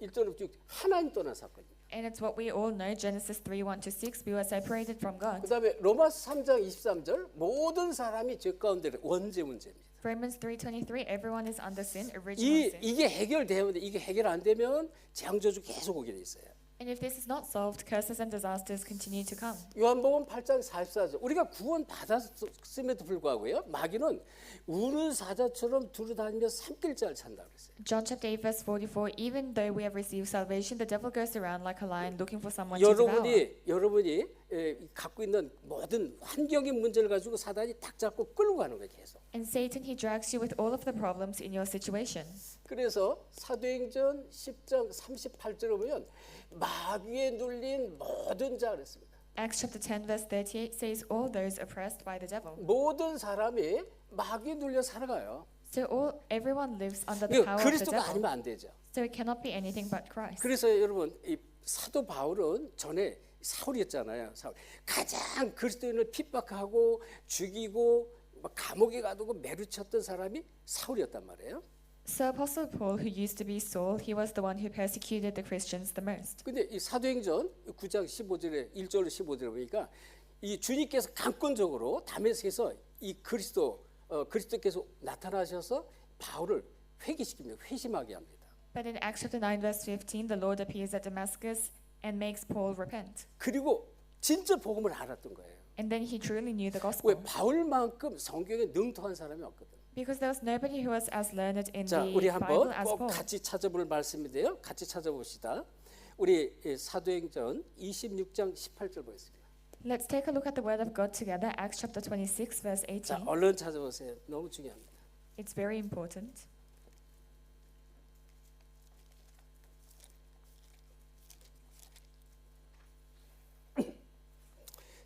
Speaker 1: 1절부터 6 하나님 떠난 사건입니다.
Speaker 2: And it's what we all know, Genesis 3:1-6, we were separated from God.
Speaker 1: 그다음에 로마서 3장 23절 모든 사람이 죄 가운데 원죄 문제입니다.
Speaker 2: Romans 3:23, everyone is under sin, original sin.
Speaker 1: 이게 해결되면 이게 해결 안 되면 재앙저주 계속 오게 돼 있어요.
Speaker 2: And if this is not solved, curses and disasters continue to come.
Speaker 1: 요한복음 8장 44절 우리가 구원 받았음에도 불구하고요. 마귀는 우는 사자처럼 두루다니며 산길자를 찾는다 그랬어요.
Speaker 2: John chapter 8 verse 44, even though we have received salvation, the devil goes around like a lion looking for someone to devour.
Speaker 1: 여러분이 갖고 있는 모든 환경의 문제를 가지고 사단이 딱 잡고 끌고 가는 거예요. 계속.
Speaker 2: And Satan, he drags you with all of the problems in your situation.
Speaker 1: 그래서 사도행전 10장 38절에 보면 마귀에 눌린 모든 자 그랬습니다.
Speaker 2: Acts chapter 10 verse 38 says all those oppressed by the devil.
Speaker 1: 모든 사람이 마귀에 눌려 살아가요.
Speaker 2: So everyone lives under the power of the
Speaker 1: 그리스도가
Speaker 2: devil.
Speaker 1: 아니면 안 되죠.
Speaker 2: So it cannot be anything but Christ.
Speaker 1: 그래서 여러분 이 사도 바울은 전에 사울이었잖아요. 사울. 가장 그리스도인을 핍박하고 죽이고 막 감옥에 가두고 매루쳤던 사람이 사울이었단 말이에요.
Speaker 2: So Apostle Paul, who used to be Saul, he was the one who persecuted the Christians the most.
Speaker 1: 근데 이 사도행전 9장 15절에 1절 15절에 보니까 이 주님께서 강권적으로 다메섹에서 이 그리스도께서 나타나셔서 바울을 회개시킵니다. 회심하게 합니다.
Speaker 2: But in Acts chapter 9 verse 15, the Lord appears at Damascus and makes Paul repent.
Speaker 1: 그리고 진짜 복음을 알았던 거예요.
Speaker 2: And then he truly knew the
Speaker 1: 왜
Speaker 2: gospel.
Speaker 1: 바울만큼 성경에 능통한 사람이 없거든.
Speaker 2: Because there was nobody who was as learned in
Speaker 1: 자,
Speaker 2: the
Speaker 1: 우리
Speaker 2: Bible
Speaker 1: 한번
Speaker 2: as
Speaker 1: 꼭
Speaker 2: Paul.
Speaker 1: 같이 찾아볼 말씀인데요. 같이 찾아봅시다. 우리 사도행전 26장 18절 보겠습니다.
Speaker 2: Let's take a look at the word of God together. Acts chapter 26 verse
Speaker 1: 자,
Speaker 2: 18.
Speaker 1: 얼른 찾아보세요. 너무 중요합니다.
Speaker 2: It's very important.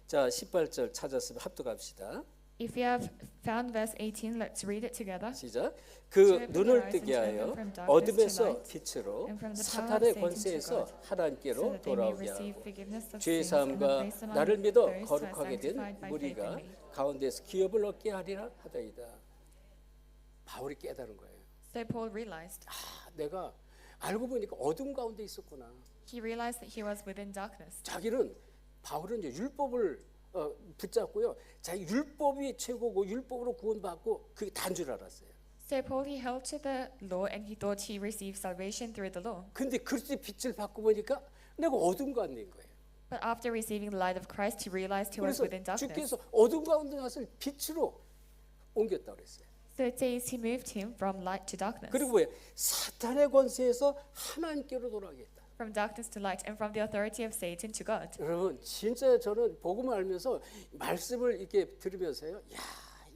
Speaker 1: 자, 18절 찾았으면 합독합시다.
Speaker 2: If you have found verse 18, let's read it together.
Speaker 1: 시작. 그 눈을 뜨게 하여 어둠에서 빛으로 사탄의 권세에서 하나님께로
Speaker 2: So that they may
Speaker 1: 돌아오게
Speaker 2: receive
Speaker 1: 하고
Speaker 2: forgiveness of
Speaker 1: 죄
Speaker 2: sins and the
Speaker 1: 사함과
Speaker 2: place among
Speaker 1: 나를 믿어
Speaker 2: those who are
Speaker 1: 거룩하게 된
Speaker 2: sanctified by faith in
Speaker 1: 무리가
Speaker 2: me.
Speaker 1: 가운데서 기업을 얻게 하리라 하더이다. 바울이 깨달은 거예요.
Speaker 2: So Paul realized.
Speaker 1: 내가 알고 보니까 어둠 가운데 있었구나.
Speaker 2: He realized that he was within darkness.
Speaker 1: 자기는 바울은 이제 율법을 붙잡고요. 자기 율법이 최고고 율법으로 구원받고 그게 다인 줄 알았어요.
Speaker 2: So Paul, he held to the law and he thought he received salvation through the law.
Speaker 1: 근데 그리스도의 빛을 받고 보니까 내가 어둠 가운데 있는 거예요.
Speaker 2: But after receiving the light of Christ, he realized he was
Speaker 1: 그래서
Speaker 2: within darkness.
Speaker 1: 주께서 어둠 가운데 것을 빛으로 옮겼다 그랬어요.
Speaker 2: So it says he moved him from light to darkness.
Speaker 1: 그리고 왜 사탄의 권세에서 하나님께로 돌아가게 했다.
Speaker 2: From darkness to light and from the authority of Satan to God.
Speaker 1: 여러분 진짜 저는 복음을 알면서 말씀을 이렇게 들으면서요. 야,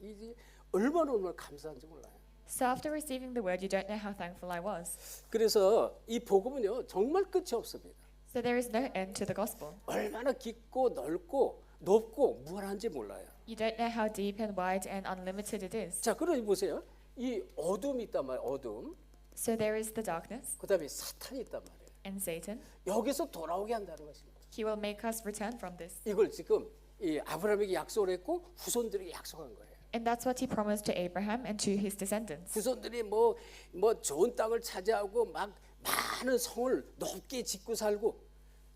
Speaker 1: 이게 얼마나 감사한지 몰라요.
Speaker 2: So after receiving the word, you don't know how thankful I was.
Speaker 1: 그래서 이 복음은요 정말 끝이 없습니다.
Speaker 2: So there is no end to the gospel.
Speaker 1: 얼마나 깊고 넓고 높고 무한한지 몰라요.
Speaker 2: You don't know how deep and wide and unlimited it is.
Speaker 1: 자, 그러니 보세요. 이 어둠이 있단 말이에요. 어둠.
Speaker 2: So there is the darkness
Speaker 1: 그다음에 사탄이 있단 말이에요.
Speaker 2: and Satan.
Speaker 1: 여기서 돌아오게 한다는 것입니다.
Speaker 2: He will make us return from this.
Speaker 1: 이걸 지금 이 아브라함에게 약속을 했고 후손들에게 약속한 거예요.
Speaker 2: And that's what he promised to Abraham and to his descendants.
Speaker 1: 후손들이 뭐 좋은 땅을 차지하고 막 많은 성을 높게 짓고 살고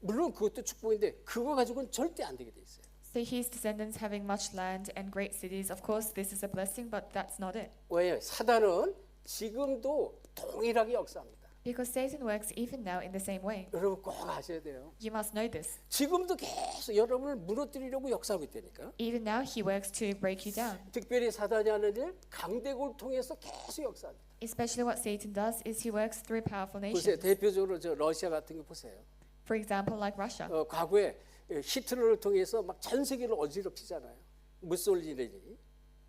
Speaker 1: 물론 그것도 축복인데 그거 가지고는 절대 안 되게 돼 있어요.
Speaker 2: So his descendants having much land and great cities, of course this is a blessing, but that's not it.
Speaker 1: 왜? 사단은 지금도 동일하게 역사합니다.
Speaker 2: Because Satan works even now in the same way.
Speaker 1: 여러분 꼭 아셔야 돼요.
Speaker 2: You must know this.
Speaker 1: 지금도 계속 여러분을 무너뜨리려고 역사하고 있다니까.
Speaker 2: Even now he works to break you down.
Speaker 1: 특별히 사단이 하는 일 강대국을 통해서 계속 역사합니다.
Speaker 2: Especially what Satan does is he works through powerful
Speaker 1: 보세요.
Speaker 2: nations.
Speaker 1: 대표적으로 저 러시아 같은 거 보세요.
Speaker 2: For example, like Russia.
Speaker 1: 과거에 히틀러를 통해서 막 전 세계를 어지럽히잖아요. 무솔리니.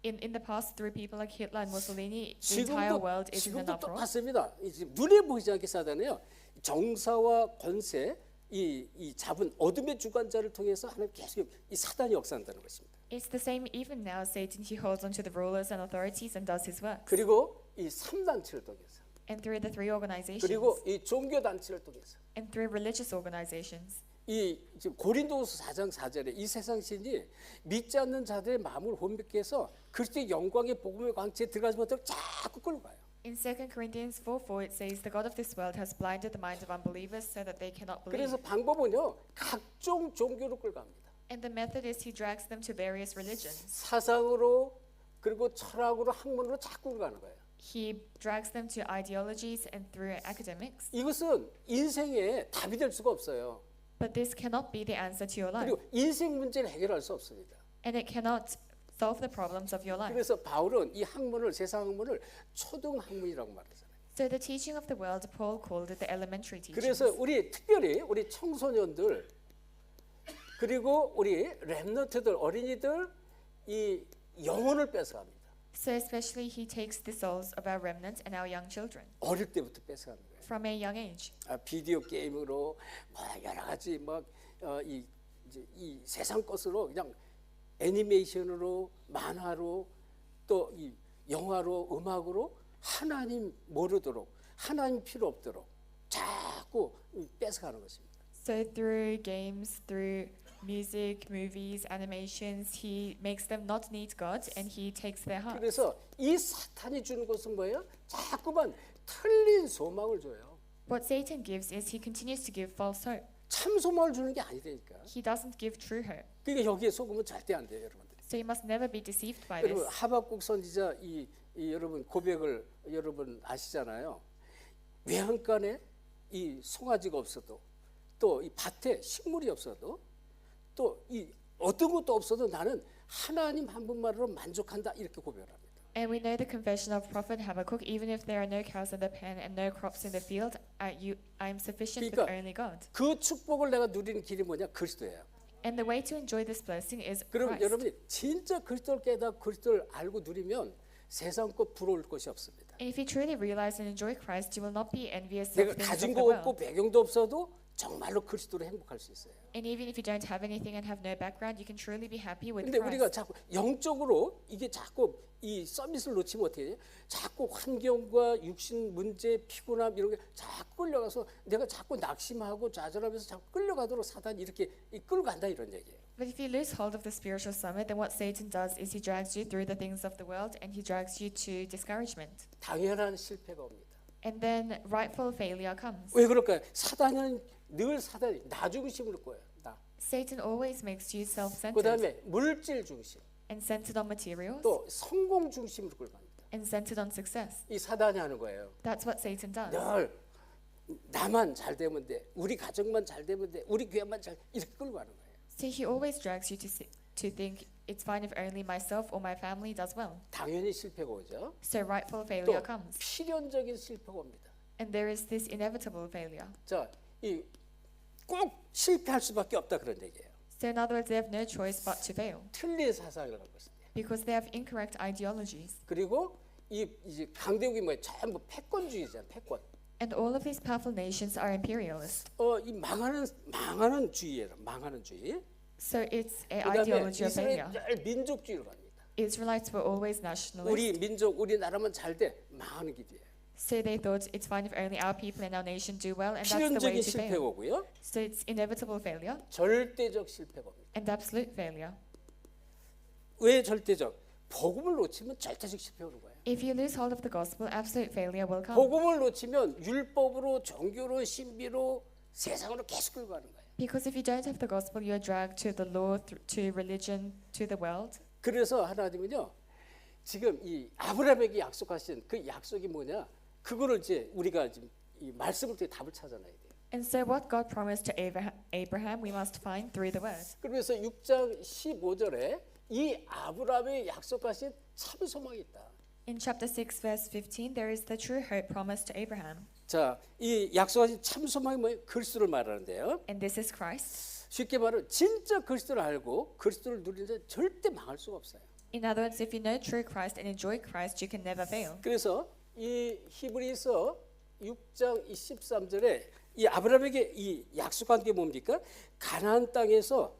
Speaker 2: in the past, through people like Hitler and Mussolini, the entire world is in an
Speaker 1: 지금도
Speaker 2: uproar.
Speaker 1: 똑같습니다. 이제 눈에 보이지 않게 사단이요. 정사와 권세, 이 잡은 어둠의 주관자를 통해서 하나님 계속 이 사단이 역사한다는 것입니다.
Speaker 2: It's the same even now. Satan, he holds on to the rulers and authorities and does his works.
Speaker 1: 그리고 이 3단체를 통해서,
Speaker 2: And through the three organizations,
Speaker 1: 그리고 이 종교 단체를 통해서,
Speaker 2: and through religious organizations.
Speaker 1: 이 지금 고린도후서 4장 4절에 이 세상 신이 믿지 않는 자들의 마음을 혼미케 해서 그리스도의 영광의 복음의 광채에 들어가지 못하고 자꾸 끌고 가요.
Speaker 2: In 2 Corinthians 4:4, it says, "The God of this world has blinded the minds of unbelievers so that they cannot believe."
Speaker 1: 그래서 방법은요, 각종 종교로 끌고 갑니다.
Speaker 2: And the method is he drags them to various religions.
Speaker 1: 사상으로, 그리고 철학으로, 학문으로 자꾸 끌고 가는 거예요.
Speaker 2: He drags them to ideologies and through academics.
Speaker 1: 이것은 인생에 답이 될 수가 없어요.
Speaker 2: But this cannot be the answer to your life.
Speaker 1: 그리고 인생 문제를 해결할 수 없습니다.
Speaker 2: And it cannot solve the problems of your life.
Speaker 1: 그래서 바울은 이 학문을, 세상 학문을 초등학문이라고 말하잖아요.
Speaker 2: So the teaching of the world, Paul called it the elementary teachings.
Speaker 1: 그래서 특별히 우리 청소년들, 그리고 우리 렘넌트들, 어린이들 이 영혼을 뺏어갑니다.
Speaker 2: So especially he takes the souls of our remnants and our young children
Speaker 1: 어릴 때부터 뺏어가는 거예요.
Speaker 2: from a young age.
Speaker 1: 비디오 게임으로 여러 가지 이 세상 것으로 그냥 애니메이션으로, 만화로, 또 이 영화로, 음악으로 하나님 모르도록, 하나님 필요 없도록 자꾸 뺏어가는 것입니다.
Speaker 2: So through games, through music, movies, animations, he makes them not need God and he takes their hearts.
Speaker 1: 그래서 이 사탄이 주는 것은 뭐예요? 자꾸만 틀린 소망을 줘요.
Speaker 2: What Satan gives is he continues to give false hope.
Speaker 1: 참 소망을 주는 게 아니라니까.
Speaker 2: He doesn't give true hope.
Speaker 1: 그러니까 여기에 속으면 절대 안 돼요, 여러분들.
Speaker 2: So you must never be deceived by
Speaker 1: 여러분
Speaker 2: this.
Speaker 1: 하박국 선지자 이 여러분 고백을 여러분 아시잖아요. 외양간에 이 송아지가 없어도, 또 이 밭에 식물이 없어도, 또 이 어떤 것도 없어도 나는 하나님 한 분만으로 만족한다, 이렇게 고백을 합니다.
Speaker 2: And we know the confession of prophet Habakkuk, even if there are no cows in the pen and no crops in the field, I am sufficient with
Speaker 1: 그러니까
Speaker 2: only God.
Speaker 1: 그 축복을 내가 누리는 길이 뭐냐? 그리스도예요.
Speaker 2: And the way to enjoy this blessing is
Speaker 1: 그럼
Speaker 2: Christ.
Speaker 1: 여러분이 진짜 그리스도를 깨닫고 그리스도를 알고 누리면 세상 것 부러울 것이 없습니다.
Speaker 2: And if you truly realize and enjoy Christ, you will not be envious
Speaker 1: 내가
Speaker 2: of things
Speaker 1: 가진
Speaker 2: of
Speaker 1: 거
Speaker 2: the
Speaker 1: 없고
Speaker 2: world.
Speaker 1: 배경도 없어도 정말로 그리스도로 행복할 수 있어요.
Speaker 2: And even if you don't have anything and have no background, you can truly be happy with
Speaker 1: 근데 우리가
Speaker 2: Christ.
Speaker 1: 자꾸 영적으로 이게 자꾸 이 서비스를 놓치면 어떻게 해요? 자꾸 환경과 육신 문제, 피곤함 이런 게 자꾸 끌려가서 내가 자꾸 낙심하고 좌절하면서 자꾸 끌려가도록 사단이 이렇게 끌고 간다, 이런 얘기예요.
Speaker 2: But if you lose hold of the spiritual summit, then what Satan does is he drags you through the things of the world and he drags you to discouragement.
Speaker 1: 당연한 실패가 옵니다.
Speaker 2: And then rightful failure comes.
Speaker 1: 왜 그럴까요? 사단은 늘 사단이 나 중심으로 거예요. 나.
Speaker 2: Satan always makes you self-centered
Speaker 1: 그다음에 물질 중심,
Speaker 2: and centered on materials
Speaker 1: 또 성공 중심으로 끌고 갑니다.
Speaker 2: and centered on success.
Speaker 1: 이 사단이 하는 거예요.
Speaker 2: That's what Satan does.
Speaker 1: 늘 나만 잘 되면 돼, 우리 가정만 잘 되면 돼, 우리 교회만 잘, 이렇게 끌고 가는 거예요.
Speaker 2: So he always drags you to think it's fine if only myself or my family does well.
Speaker 1: 당연히 실패가 오죠.
Speaker 2: So rightful
Speaker 1: 또
Speaker 2: failure comes.
Speaker 1: 필연적인 실패가 옵니다.
Speaker 2: And there is this inevitable failure.
Speaker 1: 자, 이 꼭 실패할 수밖에 없다, 그런 얘기예요.
Speaker 2: So in other words, they have no choice but to fail
Speaker 1: 틀린 사상을 한 것입니다.
Speaker 2: because they have incorrect ideologies.
Speaker 1: 그리고 이제 강대국이 뭐예요? 전부 패권주의잖아요, 패권.
Speaker 2: And all of these powerful nations are imperialist.
Speaker 1: 이 망하는 주의예요, 망하는 주의.
Speaker 2: So it's an
Speaker 1: 그다음에
Speaker 2: ideology of failure.
Speaker 1: 이스라엘 민족주의로 갑니다.
Speaker 2: Israelites were always nationalist.
Speaker 1: 우리 민족, 우리 나라만 잘 돼, 망하는 길이에요.
Speaker 2: So they thought it's fine if only our people and our nation do well, and that's the way
Speaker 1: 필연적인
Speaker 2: to
Speaker 1: 실패가
Speaker 2: fail.
Speaker 1: 오고요,
Speaker 2: So it's inevitable failure
Speaker 1: 절대적 실패가 옵니다.
Speaker 2: and absolute failure.
Speaker 1: 왜 절대적? 복음을 놓치면 절대적 실패가 오는 거예요.
Speaker 2: If you lose hold of the gospel, absolute failure will come.
Speaker 1: 복음을 놓치면 율법으로, 종교로, 신비로, 세상으로 계속 끌고 가는 거예요.
Speaker 2: Because if you don't have the gospel, you are dragged to the law, to religion, to the world.
Speaker 1: 그래서 하나님은요, 지금 이 아브라함에게 약속하신 그 약속이 뭐냐? 그거를 이제 우리가 지금 이 말씀을 통해 답을 찾아내야 돼요.
Speaker 2: And so what God promised to Abraham, we must find through the word.
Speaker 1: 그래서 6장 15절에 이 아브라함에 약속하신 참 소망이 있다.
Speaker 2: In chapter 6, verse 15, there is the true hope promised to Abraham,
Speaker 1: 자, 이 약속하신 참 소망이 뭐예요? 그리스도를 말하는데요.
Speaker 2: and this is Christ.
Speaker 1: 쉽게 말하면 진짜 그리스도를 알고 그리스도를 누리는 자는 절대 망할 수가 없어요.
Speaker 2: In other words, if you know true Christ and enjoy Christ, you can never fail.
Speaker 1: 그래서 이 히브리서 6장 13절에 이 아브라함에게 이 약속한 게 뭡니까? 가나안 땅에서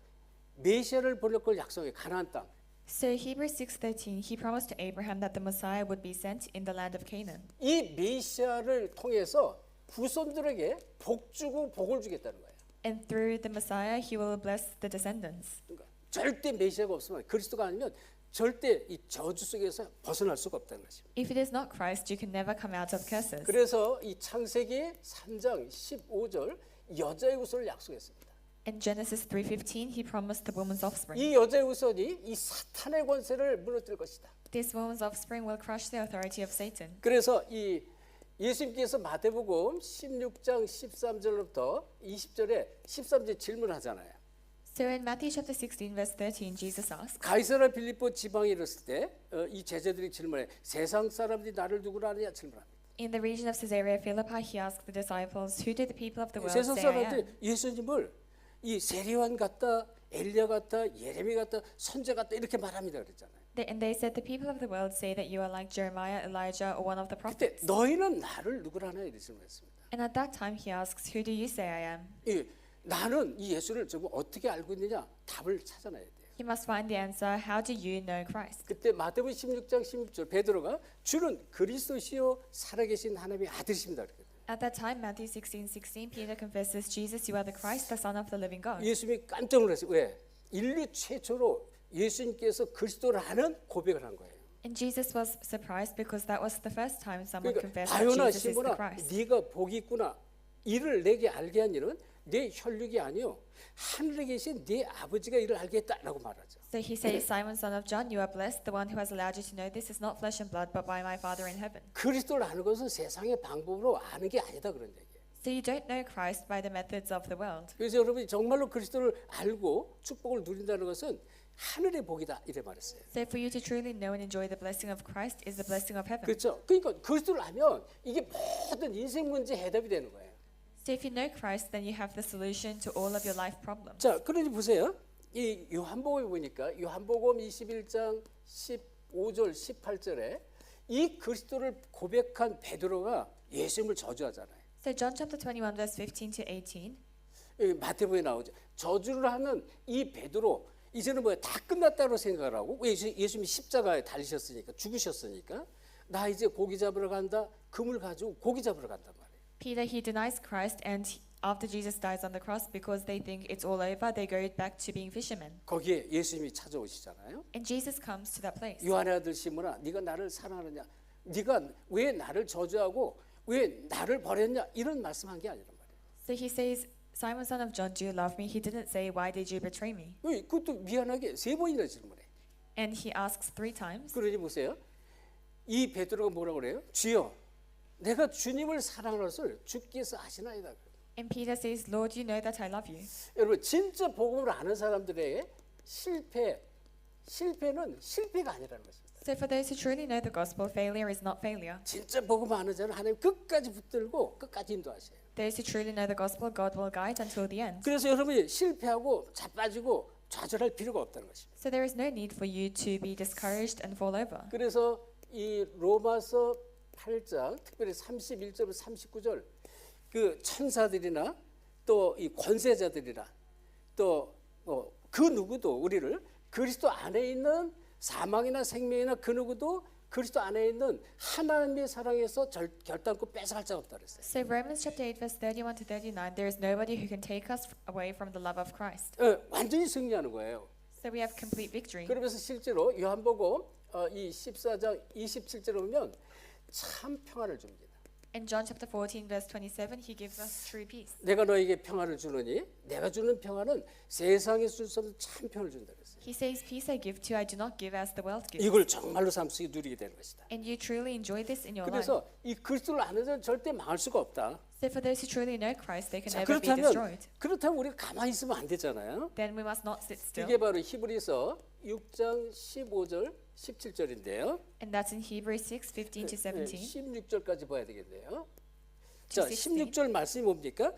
Speaker 1: 메시아를 보낼 걸 약속해. 가나안 땅.
Speaker 2: So Hebrews 6:13, he promised to Abraham that the Messiah would be sent in the land of Canaan.
Speaker 1: 이 메시아를 통해서 후손들에게 복 주고 복을 주겠다는 거예요.
Speaker 2: And through the Messiah, he will bless the descendants.
Speaker 1: 그러니까 절대 메시아가 없으면 그리스도가 아니면 절대 이 저주 속에서 벗어날 수가 없다는 것입니다.
Speaker 2: If it is not Christ, you can never come out of curses.
Speaker 1: 그래서 이 창세기 3장 15절 여자의 후손을 약속했습니다.
Speaker 2: In Genesis 3:15, he promised the woman's offspring.
Speaker 1: 이 여자의 후손이 이 사탄의 권세를 무너뜨릴 것이다.
Speaker 2: This woman's offspring will crush the authority of Satan.
Speaker 1: 그래서 이 예수님께서 마태복음 16장 13절부터 20절에 13절 질문하잖아요.
Speaker 2: So in Matthew chapter 16, verse 13, Jesus asks,
Speaker 1: 가이사라 빌립보 지방에 이르렀을 때 이 제자들이 질문해 세상 사람들이 나를 누구라 하느냐 질문합니다.
Speaker 2: in the region of Caesarea Philippi, he asked the disciples, "Who do the people of the world
Speaker 1: 세상
Speaker 2: say I am?"
Speaker 1: 사람들이 예수님을 이 세리완 같다, 엘리야 같다, 예레미 같다, 선지 같다 이렇게 말합니다 그랬잖아요.
Speaker 2: And they said, "The people of the world say that you are like Jeremiah, Elijah, or one of the
Speaker 1: 그때
Speaker 2: prophets."
Speaker 1: 너희는 나를 누구라 하냐 이렇게 질문했습니다.
Speaker 2: And at that time, he asks, "Who do you say I am?"
Speaker 1: 이 나는 이 예수를 좀 어떻게 알고 있느냐 답을 찾아내야 돼요.
Speaker 2: He must find the answer. How do you know Christ?
Speaker 1: 그때 마태복음 16장 16절 베드로가 주는 그리스도시요 살아계신 하나님의 아들이십니다. 그랬거든요.
Speaker 2: At that time, Matthew 16:16, Peter confesses, "Jesus, you are the Christ, the Son of the living God."
Speaker 1: 예수님이 깜짝 놀랐어요. 왜? 인류 최초로 예수님께서 그리스도를 하는 고백을 한 거예요.
Speaker 2: And Jesus was surprised because that was the first time someone
Speaker 1: 그러니까
Speaker 2: confessed that
Speaker 1: 다요나
Speaker 2: Jesus is the
Speaker 1: 시므나
Speaker 2: Christ.
Speaker 1: 네가 복이 있구나. 이를 내게 알게 한 일은 내 혈육이 아니요 하늘에 계신 네 아버지가 이를 알겠다라고 말하죠.
Speaker 2: So he says, "Simon, son of John, you are blessed. The one who has allowed you to know this is not flesh and blood, but by my Father in heaven."
Speaker 1: 그리스도를 아는 것은 세상의 방법으로 아는 게 아니다 그런 얘기예요.
Speaker 2: So you don't know Christ by the methods of the world.
Speaker 1: 그래서 여러분이 정말로 그리스도를 알고 축복을 누린다는 것은 하늘의 복이다 이래 말했어요.
Speaker 2: So for you to truly know and enjoy the blessing of Christ is the blessing of heaven.
Speaker 1: 그렇죠. 그러니까 그리스도를 알면 이게 모든 인생 문제 해답이 되는 거예요.
Speaker 2: So if you know Christ, then you have the solution to all of your life problems.
Speaker 1: 자, 그러니 보세요. 이 요한복음에 보니까 요한복음 21장 15절 18절에 이 그리스도를 고백한 베드로가 예수님을 저주하잖아요.
Speaker 2: So John chapter 21 verse 15 to 18.
Speaker 1: 여기 마태복음에 나오죠. 저주를 하는 이 베드로 이제는 뭐야 다 끝났다고 생각을 하고 왜 예수님이 십자가에 달리셨으니까 죽으셨으니까 나 이제 고기 잡으러 간다. 금을 가지고 고기 잡으러 간단 말이에요.
Speaker 2: Peter, he denies Christ, and after Jesus dies on the cross, because they think it's all over, they go back to being fishermen.
Speaker 1: 거기에 예수님이 찾아오시잖아요.
Speaker 2: And Jesus comes to that place.
Speaker 1: 요한의 아들 시몬아, 네가 나를 사랑하느냐? 네가 왜 나를 저주하고 왜 나를 버렸냐? 이런 말씀한 게 아니란 말이에요.
Speaker 2: So he says, "Simon, son of John, do you love me?" He didn't say, "Why did you betray me?"
Speaker 1: 왜 그것도 미안하게 세 번이나 질문해.
Speaker 2: And he asks 3 times.
Speaker 1: 그러니 보세요. 이 베드로가 뭐라고 그래요? 주여, 내가 주님을 사랑하는 것을 주께서 아시나이다.
Speaker 2: And Peter says, "Lord, you know that I love you."
Speaker 1: 여러분 진짜 복음을 아는 사람들의 실패는 실패가 아니라는 것입니다.
Speaker 2: So for those who truly know the gospel, failure is not failure.
Speaker 1: 진짜 복음 아는 자는 하나님 끝까지 붙들고 끝까지 인도하셔요.
Speaker 2: Those who truly know the gospel, God will guide until the end.
Speaker 1: 그래서 여러분이 실패하고 자빠지고 좌절할 필요가 없다는 것입니다.
Speaker 2: So there is no need for you to be discouraged and fall over.
Speaker 1: 그래서 이 로마서 8장 특별히 31절 39절 그 천사들이나 또 이 권세자들이나 또 그 누구도 우리를 그리스도 안에 있는 사망이나 생명이나 그 누구도 그리스도 안에 있는 하나님의 사랑에서 결단코 뺏어갈 자가 없다 그랬어요.
Speaker 2: So Romans chapter 8 verse 31 to 39, there is nobody who can take us away from the love of Christ.
Speaker 1: 완전히 승리하는 거예요.
Speaker 2: So we have complete victory.
Speaker 1: 그러면서 실제로 요한복음 이 14장 27절에 보면 참 평안을 줍니다.
Speaker 2: In John chapter 14 verse 27, he gives us true peace.
Speaker 1: 내가 너에게 평안을 주느니 내가 주는 평안은 세상에서 줄 수 없는 참 평안을 준다 그랬어요.
Speaker 2: He says, "Peace I give to you, I do not give as the world gives."
Speaker 1: 이걸 정말로 삶속에 누리게 되는 것이다.
Speaker 2: And you truly enjoy this in your life.
Speaker 1: 그래서 이 그리스도를 아는 자는 절대 망할 수가 없다.
Speaker 2: So for those who truly know Christ, they can
Speaker 1: 자,
Speaker 2: never be destroyed.
Speaker 1: 그렇다면 우리가 가만히 있으면 안 되잖아요.
Speaker 2: Then we must not sit still.
Speaker 1: 이게 바로 히브리서 6장 15절 17절인데요.
Speaker 2: And that's in Hebrews 6, 15 to 17.
Speaker 1: 16절까지 봐야 되겠네요. 자,
Speaker 2: 16.
Speaker 1: 16절 말씀이 뭡니까?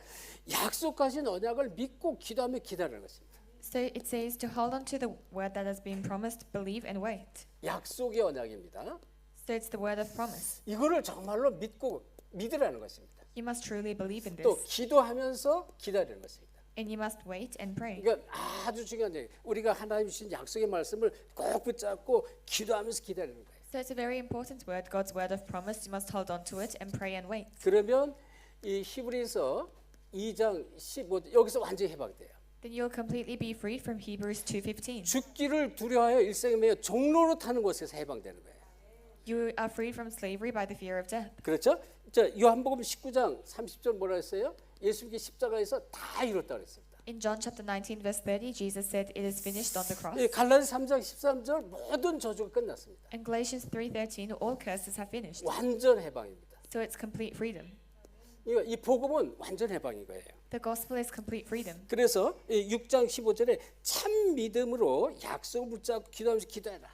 Speaker 1: 약속하신 언약을 믿고 기도하며 기다리는 것입니다.
Speaker 2: So it says to hold on to the word that has been promised, believe and wait.
Speaker 1: 약속의 언약입니다.
Speaker 2: So it's the word of promise.
Speaker 1: 이거를 정말로 믿고 믿으라는 것입니다.
Speaker 2: You must truly believe in
Speaker 1: 또
Speaker 2: this.
Speaker 1: 기도하면서 기다리는 것입니다.
Speaker 2: And you must wait and pray.
Speaker 1: 그러니까 아주 중요한 얘기. 우리가 하나님 주신 약속의 말씀을 꼭 붙잡고 기도하면서 기다리는 거예요.
Speaker 2: So it's a very important word, God's word of promise. You must hold on to it and pray and wait.
Speaker 1: 그러면 이 히브리서 2장 15절 여기서 완전히 해방돼요.
Speaker 2: Then you'll completely be freed from Hebrews 2:15.
Speaker 1: 죽기를 두려워하여 일생에 매여 종로로 타는 곳에서 해방되는 거예요.
Speaker 2: You are freed from slavery by the fear of death.
Speaker 1: 그렇죠? 자, 요한복음 19장 30절 뭐라 했어요? 예수님께 십자가에서 다 이뤘다 그랬습니다.
Speaker 2: In John chapter 19 verse 30, Jesus said it is finished on the cross.
Speaker 1: 갈라디 3장 13절 모든 저주가 끝났습니다.
Speaker 2: And Galatians 3:13, all curses have finished.
Speaker 1: 완전 해방입니다.
Speaker 2: So it's complete freedom.
Speaker 1: 이 복음은 완전 해방인 거예요.
Speaker 2: The gospel is complete freedom.
Speaker 1: 그래서 6장 15절에 참 믿음으로 약속을 붙잡고 기도하면서 기도해라.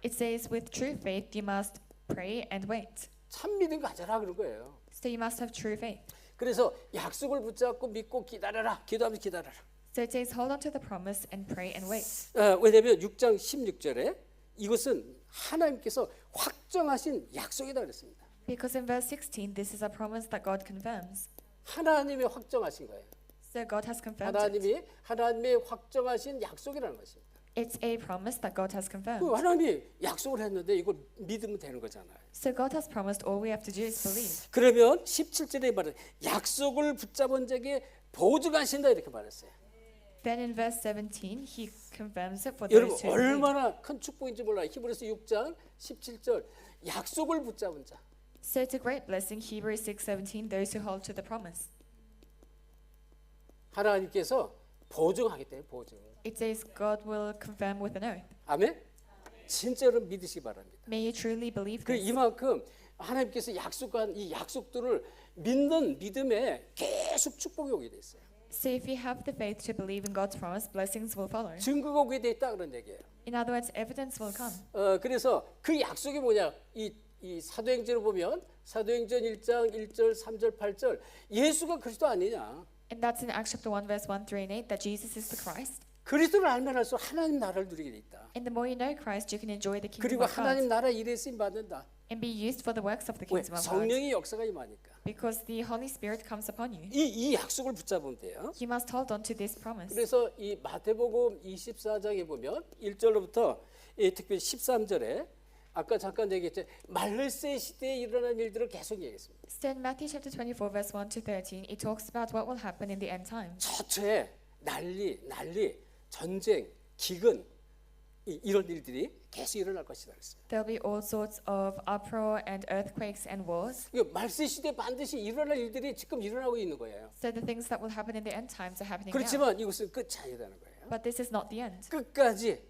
Speaker 2: It says with true faith you must pray and wait.
Speaker 1: 참 믿음 가져라 그런 거예요.
Speaker 2: So you must have true faith.
Speaker 1: 그래서 약속을 붙잡고 믿고 기다려라. 기도하면서 기다려라.
Speaker 2: So it says hold on to the promise and pray and wait.
Speaker 1: 왜냐하면 6장 16절에 이것은 하나님께서 확정하신 약속이다 그랬습니다.
Speaker 2: Because in verse 16 this is a promise that God confirms.
Speaker 1: 하나님이 확정하신 거예요.
Speaker 2: So God has confirmed it.
Speaker 1: 하나님의 확정하신 약속이라는 것입니다.
Speaker 2: It's a promise that God has confirmed.
Speaker 1: 하나님이 약속을 했는데 이걸 믿으면 되는 거잖아요.
Speaker 2: So God has promised, all we have to do is believe.
Speaker 1: 그러면 17절에 말해 약속을 붙잡은 자에게 보증하신다 이렇게 말했어요.
Speaker 2: Then in verse 17 he confirms it for
Speaker 1: 여러분
Speaker 2: those who believe.
Speaker 1: 얼마나 큰 축복인지 몰라요. 히브리서 6장 17절 약속을 붙잡은 자.
Speaker 2: So it's a great blessing, Hebrews 6:17, those who hold to the promise.
Speaker 1: 하나님께서 보증하기 때문에 보증.
Speaker 2: It says God will confirm with an oath.
Speaker 1: 아멘. 진짜로 믿으시기 바랍니다.
Speaker 2: May you truly believe
Speaker 1: 그
Speaker 2: this.
Speaker 1: 이만큼 하나님께서 약속한 이 약속들을 믿는 믿음에 계속 축복이 오게 돼 있어요.
Speaker 2: So if you have the faith to believe in God's promise, blessings will follow.
Speaker 1: 증거가 오게 돼 있다 그런 얘기예요.
Speaker 2: In other words, evidence will come.
Speaker 1: 그래서 그 약속이 뭐냐? 이 사도행전을 보면 사도행전 1장 1절 3절 8절 예수가 그리스도 아니냐?
Speaker 2: And that's in Acts chapter 1 verse 1 through 8 that Jesus is the Christ.
Speaker 1: 그리스도를 알면 할수록 하나님 나라를 누리게 돼 있다.
Speaker 2: And the more you know Christ, you can enjoy the kingdom
Speaker 1: 그리고
Speaker 2: of
Speaker 1: 하나님
Speaker 2: God
Speaker 1: 나라 일에 쓰임 받는다.
Speaker 2: and be used for the works of the
Speaker 1: 왜?
Speaker 2: kingdom of God.
Speaker 1: 성령의 역사가 임하니까.
Speaker 2: Because the Holy Spirit comes upon you.
Speaker 1: 이 약속을 붙잡으면 돼요.
Speaker 2: You must hold on to this promise.
Speaker 1: 그래서 이 마태복음 24장에 보면 1절로부터 특별히 13절에 아까 잠깐 얘기했죠. 말세 시대에 일어난 일들을 계속 얘기했습니다.
Speaker 2: So in Matthew chapter 24 verse 1 to 13, it talks about what will happen in the end times.
Speaker 1: 처처에 난리, 전쟁, 기근 이런 일들이 계속 일어날 것이다 그랬습니다.
Speaker 2: There'll be all sorts of uproar and earthquakes and wars.
Speaker 1: 이거 말세 시대에 반드시 일어날 일들이 지금 일어나고 있는 거예요.
Speaker 2: So the things that will happen in the end times are happening now.
Speaker 1: 그렇지만 이것은 끝이 아니라는 거예요.
Speaker 2: But this is not the end.
Speaker 1: 끝까지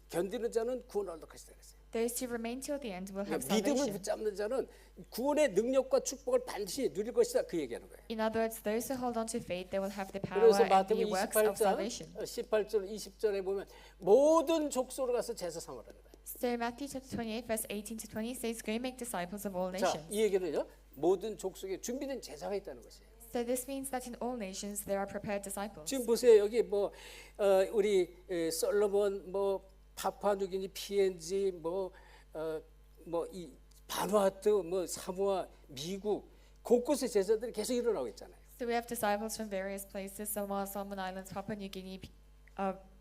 Speaker 1: 견디는 자는 구원을 얻을 것이다 그랬어요.
Speaker 2: Those who remain till the end will have
Speaker 1: 믿음을
Speaker 2: salvation.
Speaker 1: 붙잡는 자는 구원의 능력과 축복을 반드시 누릴 것이다 그 얘기하는 거예요.
Speaker 2: In other words, those who hold on to faith, they will have the power
Speaker 1: 그래서
Speaker 2: and the
Speaker 1: 마태복음
Speaker 2: works of
Speaker 1: 28장
Speaker 2: salvation.
Speaker 1: 18절 20절에 보면 모든 족속으로 가서 제사 삼으라는 거예요.
Speaker 2: So Matthew chapter 28 verse 18 to 20 says, "Go make disciples of all
Speaker 1: 자,
Speaker 2: nations."
Speaker 1: 이 얘기는요. 모든 족속에 준비된 제사가 있다는 것이에요.
Speaker 2: So this means that in all nations there are prepared disciples.
Speaker 1: 지금 보세요. 여기 우리 솔로몬 파푸아뉴기니 PNG 이 바누아투 사모아 미국 곳곳에 제자들이 계속 일어나고 있잖아요.
Speaker 2: So we have disciples from various places, Samoa, Solomon Islands, Papua New Guinea,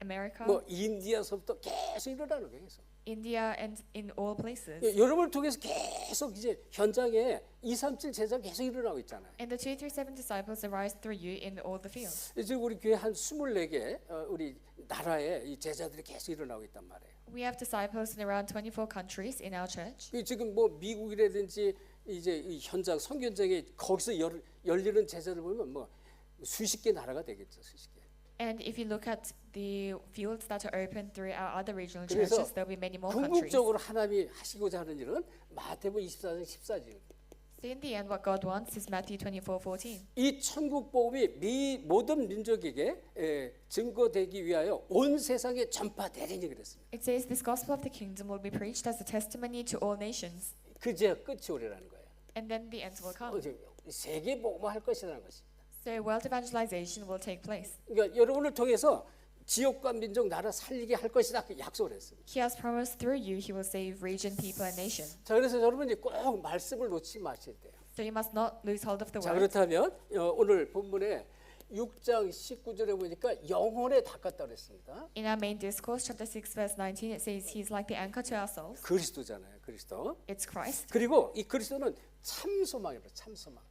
Speaker 2: America,
Speaker 1: 인디아서부터 계속 일어나는 거예요. 계속.
Speaker 2: India, and in all places.
Speaker 1: 여러분을 통해서 계속 이제 현장에 237 제자가 계속 일어나고 있잖아요.
Speaker 2: And the 237 disciples arise through you in all the fields.
Speaker 1: 지금 우리 교회 한 24개 우리 나라에 이 제자들이 계속 일어나고 있단 말이에요.
Speaker 2: We have disciples in around 24 countries in our church.
Speaker 1: 지금 미국이라든지 이제 이 현장 선교장에 거기서 열리는 제자들 보면 수십 개 나라가 되겠죠, 수십 개.
Speaker 2: And if you look at the fields that are open through our other regional
Speaker 1: 그래서
Speaker 2: churches, there'll be many more countries.
Speaker 1: 궁극적으로 하나님이 하시고자 하는 일은 마태복음 24장 14절.
Speaker 2: So in the end, what God wants is Matthew 24:14.
Speaker 1: 이 천국 복음이 모든 민족에게 증거되기 위하여 온 세상에 전파되리니 그랬습니다.
Speaker 2: It says this gospel of the kingdom will be preached as a testimony to all nations,
Speaker 1: 그제야 끝이 오리라는 거예요.
Speaker 2: and then the end will come.
Speaker 1: 세계 복음화할 것이라는 것입니다.
Speaker 2: So world evangelization will take place.
Speaker 1: 그러니까 여러분을 통해서 지역과 민족 나라 살리게 할 것이다 그 약속을 했습니다.
Speaker 2: He has promised through you he will save region, people, and nation.
Speaker 1: 자, 그래서 여러분이 꼭 말씀을 놓치지 마셔야 돼요.
Speaker 2: So you must not lose hold of the
Speaker 1: 자,
Speaker 2: word.
Speaker 1: 그렇다면 오늘 본문에 6장 19절에 보니까 영혼에 닦았다 그랬습니다.
Speaker 2: In our main discourse, chapter 6, verse 19, it says he's like the anchor to our souls.
Speaker 1: 그리스도잖아요, 그리스도.
Speaker 2: It's Christ,
Speaker 1: 그리고 이 그리스도는 참 소망이에요, 참 소망.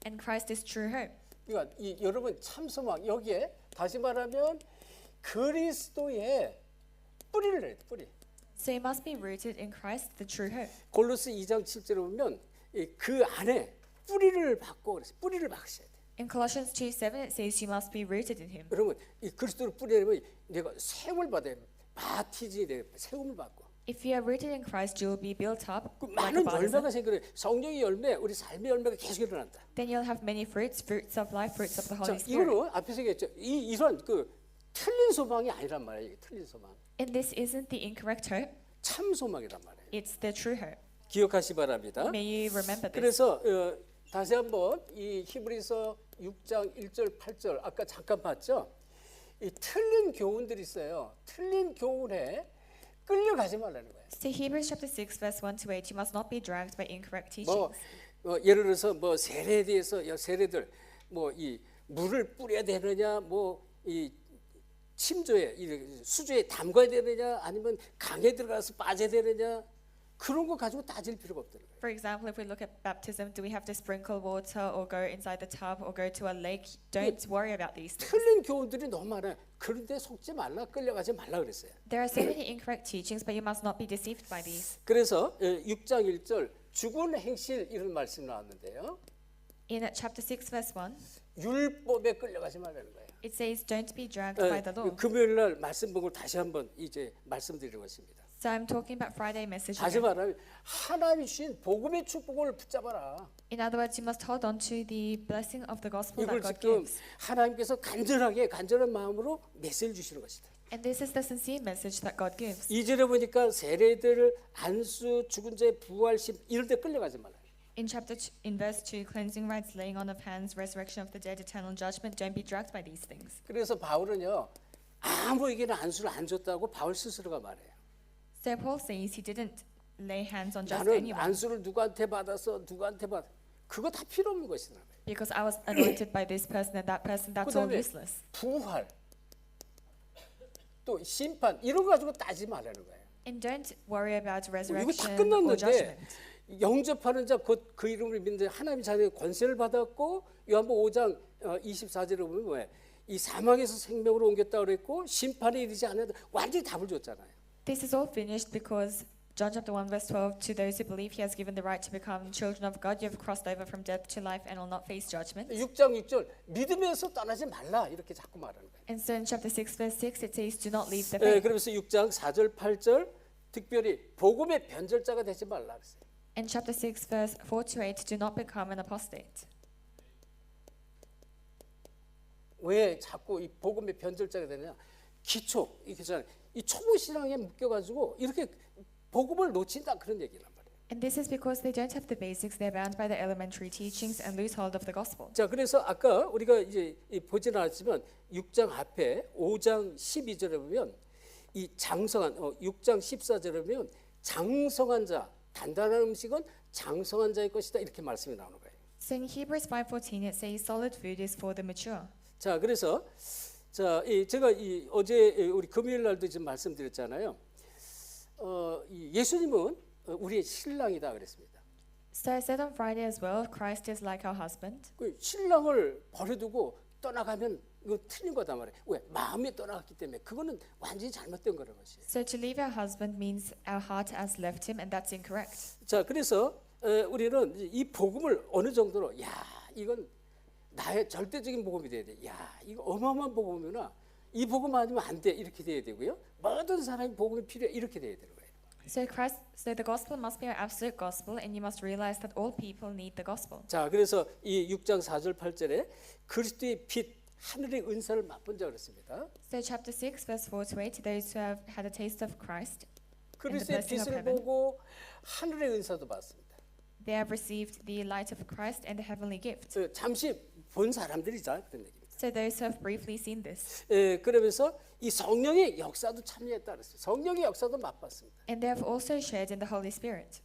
Speaker 2: and Christ is true hope.
Speaker 1: 그러니까 여러분 참 소망 여기에 다시 말하면 그리스도의 뿌리를 해야 돼, 뿌리.
Speaker 2: So you must be rooted in Christ, the true hope.
Speaker 1: 골로새 2장 7절에 보면 그 안에 뿌리를 박고 그래서 뿌리를 박으셔야 돼.
Speaker 2: In Colossians 2:7, it says you must be rooted in him.
Speaker 1: 여러분 이 그리스도를 뿌리려면 내가 세움을 받아야 돼. 바티지 돼. 세움을 받고.
Speaker 2: If you are rooted in Christ, you will be built up
Speaker 1: 그
Speaker 2: like a
Speaker 1: 많은
Speaker 2: baptism.
Speaker 1: 열매가 생겨요. 성령의 열매, 우리 삶의 열매가 계속 일어난다.
Speaker 2: Then you'll have many fruits, fruits of life, fruits of the
Speaker 1: 자,
Speaker 2: Holy Spirit.
Speaker 1: 이거는 앞에서 얘기했죠. 이런 그 틀린 소망이 아니란 말이에요. 이게 틀린 소망.
Speaker 2: And this isn't the incorrect hope,
Speaker 1: 참 소망이란 말이에요.
Speaker 2: it's the true hope.
Speaker 1: 기억하시 바랍니다.
Speaker 2: May you remember this.
Speaker 1: 그래서 다시 한번 이 히브리서 6장 1절 8절 아까 잠깐 봤죠. 이 틀린 교훈들이 있어요. 틀린 교훈에 끌려가지 말라는 거예요.
Speaker 2: So Hebrews chapter 6 verse 1 to 8, you must not be dragged by incorrect teachings.
Speaker 1: 예를 들어서 뭐 세례에 대해서 세례들 뭐 이 물을 뿌려야 되느냐 뭐 이 침조에 이 수조에 담가야 되느냐 아니면 강에 들어가서 빠져야 되느냐 그런 거 가지고 따질 필요가 없다는 거예요.
Speaker 2: For example, if we look at baptism, do we have to sprinkle water or go inside the tub or go to a lake? Don't worry about these things.
Speaker 1: 틀린 교훈들이 너무 많아요. 그런데 속지 말라 끌려가지 말라 그랬어요.
Speaker 2: There are so many incorrect teachings, but you must not be deceived by these.
Speaker 1: 그래서 6장 1절 죽은 행실 이런 말씀 나왔는데요.
Speaker 2: In chapter 6 verse 1,
Speaker 1: 율법에 끌려가지 말라는 거예요.
Speaker 2: it says, "Don't be dragged by the law."
Speaker 1: 금요일 날 말씀 본걸 다시 한번 이제 말씀드리는 것입니다.
Speaker 2: So I'm talking about Friday message.
Speaker 1: 다시
Speaker 2: again.
Speaker 1: 말하면 하나님이 주신 복음의 축복을 붙잡아라.
Speaker 2: In other words, you must hold on to the blessing of the gospel
Speaker 1: 이걸
Speaker 2: that God
Speaker 1: 지금
Speaker 2: gives.
Speaker 1: 하나님께서 간절한 마음으로 메시지를 주시는 것이다.
Speaker 2: And this is the sincere message that God gives.
Speaker 1: 2절에 보니까 세례들, 안수, 죽은 자의 부활심 이럴 때 끌려가지 말라.
Speaker 2: In verse 2, cleansing rites, laying on of hands, resurrection of the dead, eternal judgment, don't be dragged by these things.
Speaker 1: 그래서 바울은요 아무에게나 안수를 안 줬다고 바울 스스로가 말해요.
Speaker 2: So Paul says he didn't lay hands on just
Speaker 1: 나는
Speaker 2: anyone
Speaker 1: 안수를 누구한테 받아서 누구한테 받 그거 다 필요 없는 것이다.
Speaker 2: because I was anointed by this person and that person. That's all
Speaker 1: 그다음에
Speaker 2: useless.
Speaker 1: 부활 또 심판 이런 거 가지고 따지지 말라는 거예요.
Speaker 2: And don't worry about
Speaker 1: 이거 다
Speaker 2: resurrection or
Speaker 1: 끝났는데
Speaker 2: judgment.
Speaker 1: 영접하는 자 곧 그 이름을 믿는 하나님 자녀의 권세를 받았고 요한복음 5장 24절에 보면 뭐예요? 이 사망에서 생명으로 옮겼다 그랬고 심판에 이르지 않아도 완전히 답을 줬잖아요.
Speaker 2: This is all finished because John chapter 1 verse 12, to those who believe he has given the right to become children of God, you have crossed over from death to life and will not face judgment.
Speaker 1: 6장 6절 믿음에서 떠나지 말라 이렇게 자꾸 말하는 거예요.
Speaker 2: And so in chapter 6 verse 6 it says, do not leave the
Speaker 1: 네,
Speaker 2: faith.
Speaker 1: 그러면서 6장 4절 8절 특별히 복음의 변절자가 되지 말라 그랬어요.
Speaker 2: In chapter 6 verse 4 to 8, do not become an apostate.
Speaker 1: 왜 자꾸 이 복음의 변절자가 되느냐? 기초 이 초보 신앙에 묶여가지고 이렇게 복음을 놓친다 그런 얘기란 말이에요.
Speaker 2: And this is because they don't have the basics, they're bound by the elementary teachings and lose hold of the gospel.
Speaker 1: 자, 그래서 아까 우리가 이제 보지는 않았지만 6장 앞에 5장 12절에 보면 이 장성한 6장 14절에 보면 장성한 자 단단한 음식은 장성한 자의 것이다 이렇게 말씀이 나오는 거예요.
Speaker 2: So in Hebrews 5:14 it says solid food is for the mature.
Speaker 1: 자, 그래서 제가 어제 우리 금요일 날도 지금 말씀드렸잖아요. 예수님은 우리의 신랑이다 그랬습니다.
Speaker 2: So I said on Friday as well, Christ is like our husband.
Speaker 1: 그 신랑을 버려두고 떠나가면 이거 틀린 거다 말이에요. 왜? 마음이 떠나갔기 때문에 그거는 완전히 잘못된 거라는 것이에요.
Speaker 2: So to leave our husband means our heart has left him, and that's incorrect.
Speaker 1: 자, 그래서 우리는 이 복음을 어느 정도로 이건 나의 절대적인 복음이 돼야 돼. 이거 어마어마한 복음이구나. 이 복음 아니면 안 돼. 이렇게 돼야 되고요. 모든 사람이 복음이 필요해. 이렇게 돼야 되는 거예요.
Speaker 2: So the gospel must be an absolute gospel, and you must realize that all people need the gospel.
Speaker 1: 자, 그래서 이 6장 4절 8절에 그리스도의 빛 하늘의 은사를 맛본 자 그랬습니다.
Speaker 2: So chapter 6, verse 4 to 8, those who have had a taste of Christ,
Speaker 1: 그리스도의
Speaker 2: blessing of
Speaker 1: 빛을
Speaker 2: heaven.
Speaker 1: 보고 하늘의 은사도 받습니다.
Speaker 2: they have received the light of Christ and the heavenly gift.
Speaker 1: 잠시 본 사람들이자 그런 얘기입니다.
Speaker 2: So those who have briefly seen this.
Speaker 1: 그러면서 이 성령의 역사도 참여했다 그랬어요. 성령의 역사도 맛봤습니다.
Speaker 2: And they have also shared in the Holy Spirit.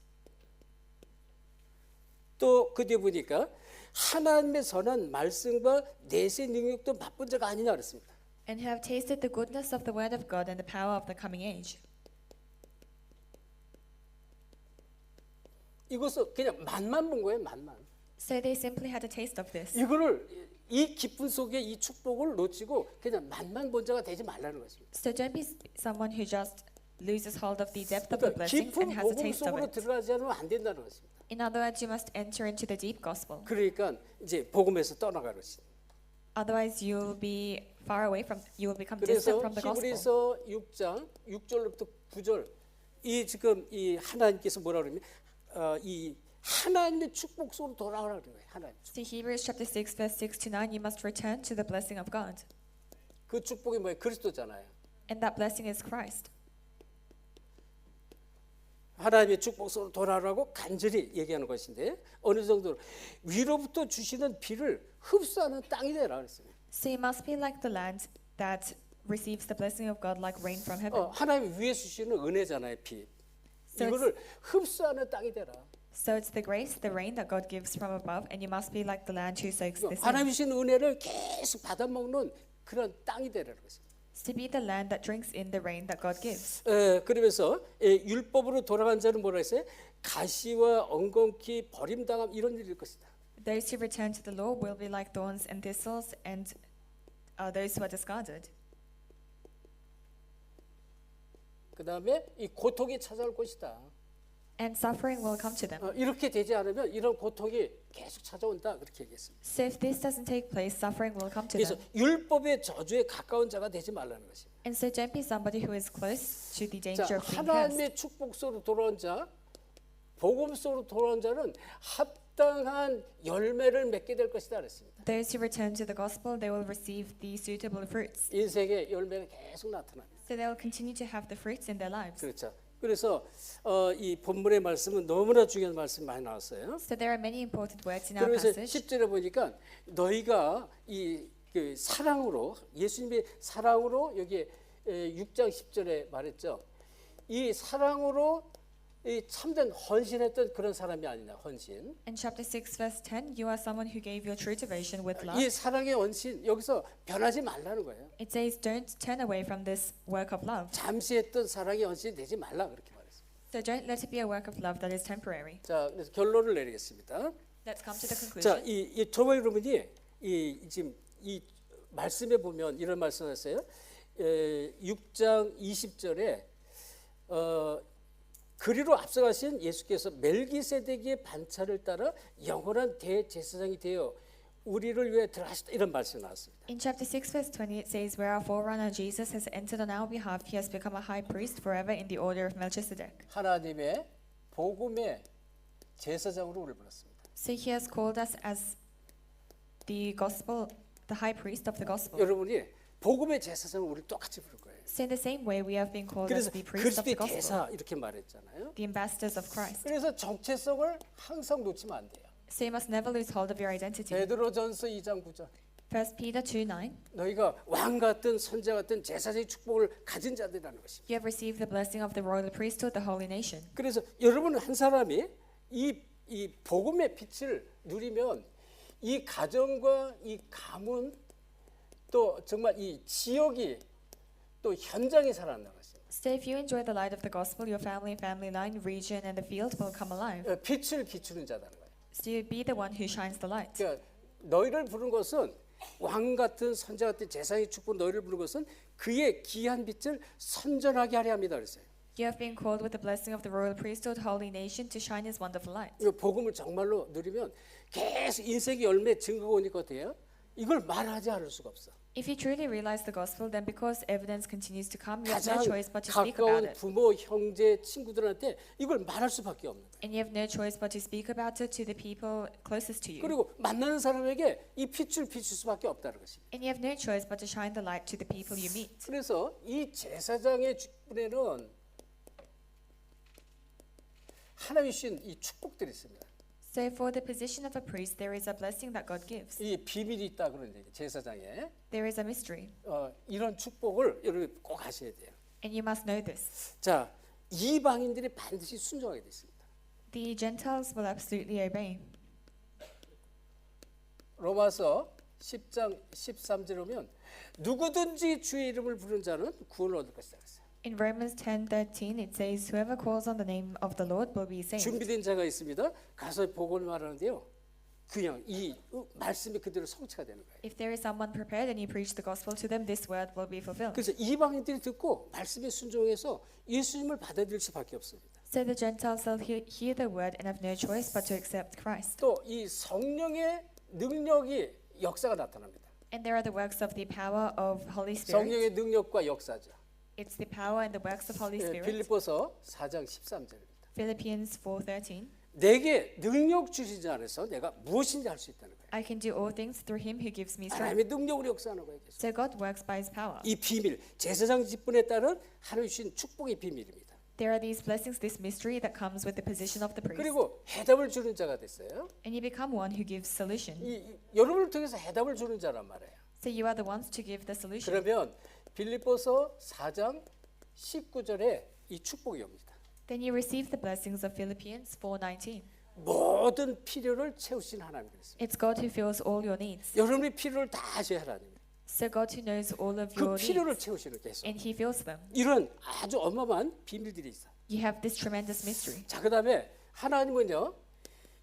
Speaker 1: 또 그 뒤에 보니까 하나님의 선한 말씀과 내세 능력도 맛본 자가 아니냐 그랬습니다.
Speaker 2: And who have tasted the goodness of the word of God and the power of the coming age.
Speaker 1: 이것을 그냥 맛만 본 거예요, 맛만.
Speaker 2: So they simply had a taste of this.
Speaker 1: 이거를 이 기쁨 속에 이 축복을 놓치고 그냥 맛만 본 자가 되지 말라는 것입니다.
Speaker 2: So don't be someone who just loses hold of the depth of the
Speaker 1: 그러니까
Speaker 2: blessing
Speaker 1: 깊은
Speaker 2: and has a
Speaker 1: 복음
Speaker 2: taste of
Speaker 1: 속으로
Speaker 2: it.
Speaker 1: 들어가지 않으면 안 된다는 것입니다.
Speaker 2: In other words, you must enter into the deep gospel.
Speaker 1: 그러니까 이제 복음에서 떠나가는 것입니다.
Speaker 2: Otherwise, you will be far away from. You will become
Speaker 1: 그래서
Speaker 2: distant from the gospel.
Speaker 1: 히브리서 6장 6절부터 9절 이 지금 이 하나님께서 뭐라 그러면 이 하나님의 축복 속으로 돌아오라 그래요. 하나님.
Speaker 2: See Hebrews chapter 6 verse 6 to 9. You must return to the blessing of God,
Speaker 1: 그 축복이 뭐예요? 그리스도잖아요.
Speaker 2: and that blessing is Christ.
Speaker 1: 하나님의 축복 속으로 돌아오라고 간절히 얘기하는 것인데 어느 정도로 위로부터 주시는 비를 흡수하는 땅이 되라 그랬어요.
Speaker 2: So you must be like the land that receives the blessing of God like rain from heaven.
Speaker 1: 하나님 위에서 주시는 은혜잖아요, 비.
Speaker 2: So
Speaker 1: 이거를 흡수하는 땅이 되라.
Speaker 2: So it's the grace, the rain that God gives from above, and you must be like the land who soaks this in.
Speaker 1: 하나님 주신 은혜를 계속 받아 먹는 그런 땅이 되라는 것입니다.
Speaker 2: To be the land that drinks in the rain that God gives.
Speaker 1: 그러면서 율법으로 돌아간 자는 뭐라 했어요? 가시와 엉겅퀴 버림당함 이런 일일 것이다.
Speaker 2: Those who return to the law will be like thorns and thistles, and those who are discarded.
Speaker 1: 그 다음에 이 고통이 찾아올 것이다.
Speaker 2: And suffering will come to them.
Speaker 1: 이렇게 되지 않으면 이런 고통이 계속 찾아온다 그렇게 얘기했습니다.
Speaker 2: So if this doesn't take place, suffering will come to
Speaker 1: 그래서
Speaker 2: them.
Speaker 1: 율법의 저주에 가까운 자가 되지 말라는 것입니다.
Speaker 2: And so don't be somebody who is close to the
Speaker 1: 자,
Speaker 2: danger of being cursed.
Speaker 1: 하나님의 축복 속으로 돌아온 자, 복음 속으로 돌아온 자는 합당한 열매를 맺게 될 것이다 그랬습니다.
Speaker 2: Those who return to the gospel, they will receive the suitable fruits.
Speaker 1: 인생의 열매가 계속 나타납니다.
Speaker 2: So they will continue to have the fruits in their lives.
Speaker 1: 그렇죠. 그래서 이 본문의 말씀은 너무나 중요한 말씀이 많이 나왔어요.
Speaker 2: So there are many important words in our
Speaker 1: 그래서
Speaker 2: passage.
Speaker 1: 10절에 보니까 너희가 그 사랑으로 예수님의 사랑으로 여기 6장 10절에 말했죠. 이 사랑으로 이 참된 헌신했던 그런 사람이 아니냐 헌신.
Speaker 2: In chapter 6 verse 10, you are someone who gave your true devotion with love.
Speaker 1: 이 사랑의 헌신 여기서 변하지 말라는 거예요.
Speaker 2: It says don't turn away from this work of love.
Speaker 1: 잠시 했던 사랑의 헌신이 되지 말라 그렇게 말했어요.
Speaker 2: So don't let it be a work of love that is temporary.
Speaker 1: 자, 그래서 결론을 내리겠습니다.
Speaker 2: Let's come to the conclusion.
Speaker 1: 자, 이 저와 여러분이 지금 이 말씀에 보면 이런 말씀하셨어요. 6장 20절에 그리로 앞서가신 예수께서 멜기세덱의 반차를 따라 영원한 대제사장이 되어 우리를 위해 들어가셨다 이런 말씀이 나왔습니다.
Speaker 2: In chapter 6 verse 20 it says where our forerunner Jesus has entered on our behalf, he has become a high priest forever in the order of Melchizedek.
Speaker 1: 하나님의 복음의 제사장으로 우리를 불렀습니다.
Speaker 2: So he has called us as the gospel, the high priest of the gospel.
Speaker 1: 여러분이 복음의 제사장을 우리 똑같이 부를 거예요.
Speaker 2: So in the same way we have been called as
Speaker 1: 그래서
Speaker 2: the priest of the
Speaker 1: 그리스도의
Speaker 2: gospel,
Speaker 1: 대사 이렇게 말했잖아요.
Speaker 2: the ambassadors of Christ.
Speaker 1: 그래서 정체성을 항상 놓치면 안 돼요.
Speaker 2: So you must never lose hold of your identity.
Speaker 1: 베드로전서 2장 9절
Speaker 2: 1 Peter 2:9.
Speaker 1: 너희가 왕 같은 선자 같은 제사장의 축복을 가진 자들이라는 것입니다.
Speaker 2: You have received the blessing of the royal priesthood, the holy nation.
Speaker 1: 그래서 여러분 한 사람이 이 복음의 빛을 누리면 이 가정과 이 가문 또 정말 이 지역이 또 현장이 살아난다는 것입니다.
Speaker 2: So if you enjoy the light of the gospel, your family line, region, and the field will come alive.
Speaker 1: 빛을 비추는 자라는 거예요.
Speaker 2: So you be the one who shines the light.
Speaker 1: 그러니까 너희를 부른 것은 왕 같은 선자 같은 제사장의 축복 너희를 부른 것은 그의 귀한 빛을 선전하게 하려 합니다. 그랬어요.
Speaker 2: You have been called with the blessing of the royal priesthood, holy nation, to shine His wonderful light.
Speaker 1: 이 복음을 정말로 누리면 계속 인생의 열매 증거가 오니까 돼요. 이걸 말하지 않을 수가 없어.
Speaker 2: If you truly realize the gospel, then because evidence continues to come, you have no
Speaker 1: 가장
Speaker 2: choice but to speak about
Speaker 1: 가까운
Speaker 2: it.
Speaker 1: 부모, 형제, 친구들한테 이걸 말할 수밖에 없는 거예요.
Speaker 2: And you have no choice but to speak about it to the people closest to you.
Speaker 1: 그리고 만나는 사람에게 이 빛을 비출 수밖에 없다는 것입니다.
Speaker 2: And you have no choice but to shine the light to the people you meet.
Speaker 1: 그래서 이 제사장의 직분에는 하나님이 주신 이 축복들이 있습니다.
Speaker 2: So for the position of a priest, there is a blessing that God gives.
Speaker 1: 이 비밀이 있다 그런 얘기. 제사장에
Speaker 2: There is a mystery,
Speaker 1: 이런 축복을 여러분 꼭 아셔야 돼요.
Speaker 2: and you must know this.
Speaker 1: 자, 이방인들이 반드시 순종하게 돼 있습니다.
Speaker 2: The Gentiles will absolutely obey.
Speaker 1: 로마서 10장 13절에 보면 누구든지 주의 이름을 부르는 자는 구원을 얻을 것이다 그랬어요.
Speaker 2: In Romans 10:13, it says, "Whoever calls on the name of the Lord will be saved."
Speaker 1: 준비된 자가 있습니다. 가서 복음을 말하는데요. 그냥 이 말씀이 그대로 성취가 되는 거예요.
Speaker 2: If there is someone prepared and you preach the gospel to them, this word will be fulfilled.
Speaker 1: 그래서 이방인들이 듣고 말씀에 순종해서 예수님을 받아들일 수밖에 없습니다.
Speaker 2: So the Gentiles will hear the word and have no choice but to accept Christ.
Speaker 1: 또 이 성령의 능력이 역사가 나타납니다.
Speaker 2: And there are the works of the power of Holy Spirit.
Speaker 1: 성령의 능력과 역사죠.
Speaker 2: It's the power and the works of Holy
Speaker 1: 예,
Speaker 2: Spirit.
Speaker 1: 빌립보서 4장 13절입니다.
Speaker 2: Philippians 4:13.
Speaker 1: 내게 능력 주신 자 안에서 내가 무엇인지 할 수 있다는 거예요.
Speaker 2: I can do all things through him who gives me strength.
Speaker 1: 하나님의 능력으로 역사하는 거예요. 계속.
Speaker 2: So God works by his power.
Speaker 1: 이 비밀, 제사장 직분에 따른 하나님 주신 축복의 비밀입니다.
Speaker 2: There are these blessings, this mystery that comes with the position of the priest.
Speaker 1: 그리고 해답을 주는 자가 됐어요.
Speaker 2: And you become one who gives solution.
Speaker 1: 여러분을 통해서 해답을 주는 자란 말이에요.
Speaker 2: So you are the ones to give the solution.
Speaker 1: 그러면 빌립보서 4장 19절에 이 축복이 옵니다.
Speaker 2: Then you receive the blessings of Philippians 4:19.
Speaker 1: 모든 필요를 채우신 하나님 그랬습니다.
Speaker 2: It's God who fills all your needs.
Speaker 1: 여러분의 필요를 다 아셔야 하나님.
Speaker 2: So God who knows all of
Speaker 1: 그
Speaker 2: your
Speaker 1: 필요를
Speaker 2: needs,
Speaker 1: 채우시는 계속.
Speaker 2: and He fills them.
Speaker 1: 이런 아주 어마어마한 비밀들이 있어.
Speaker 2: You have this tremendous mystery.
Speaker 1: 자, 그다음에 하나님은요.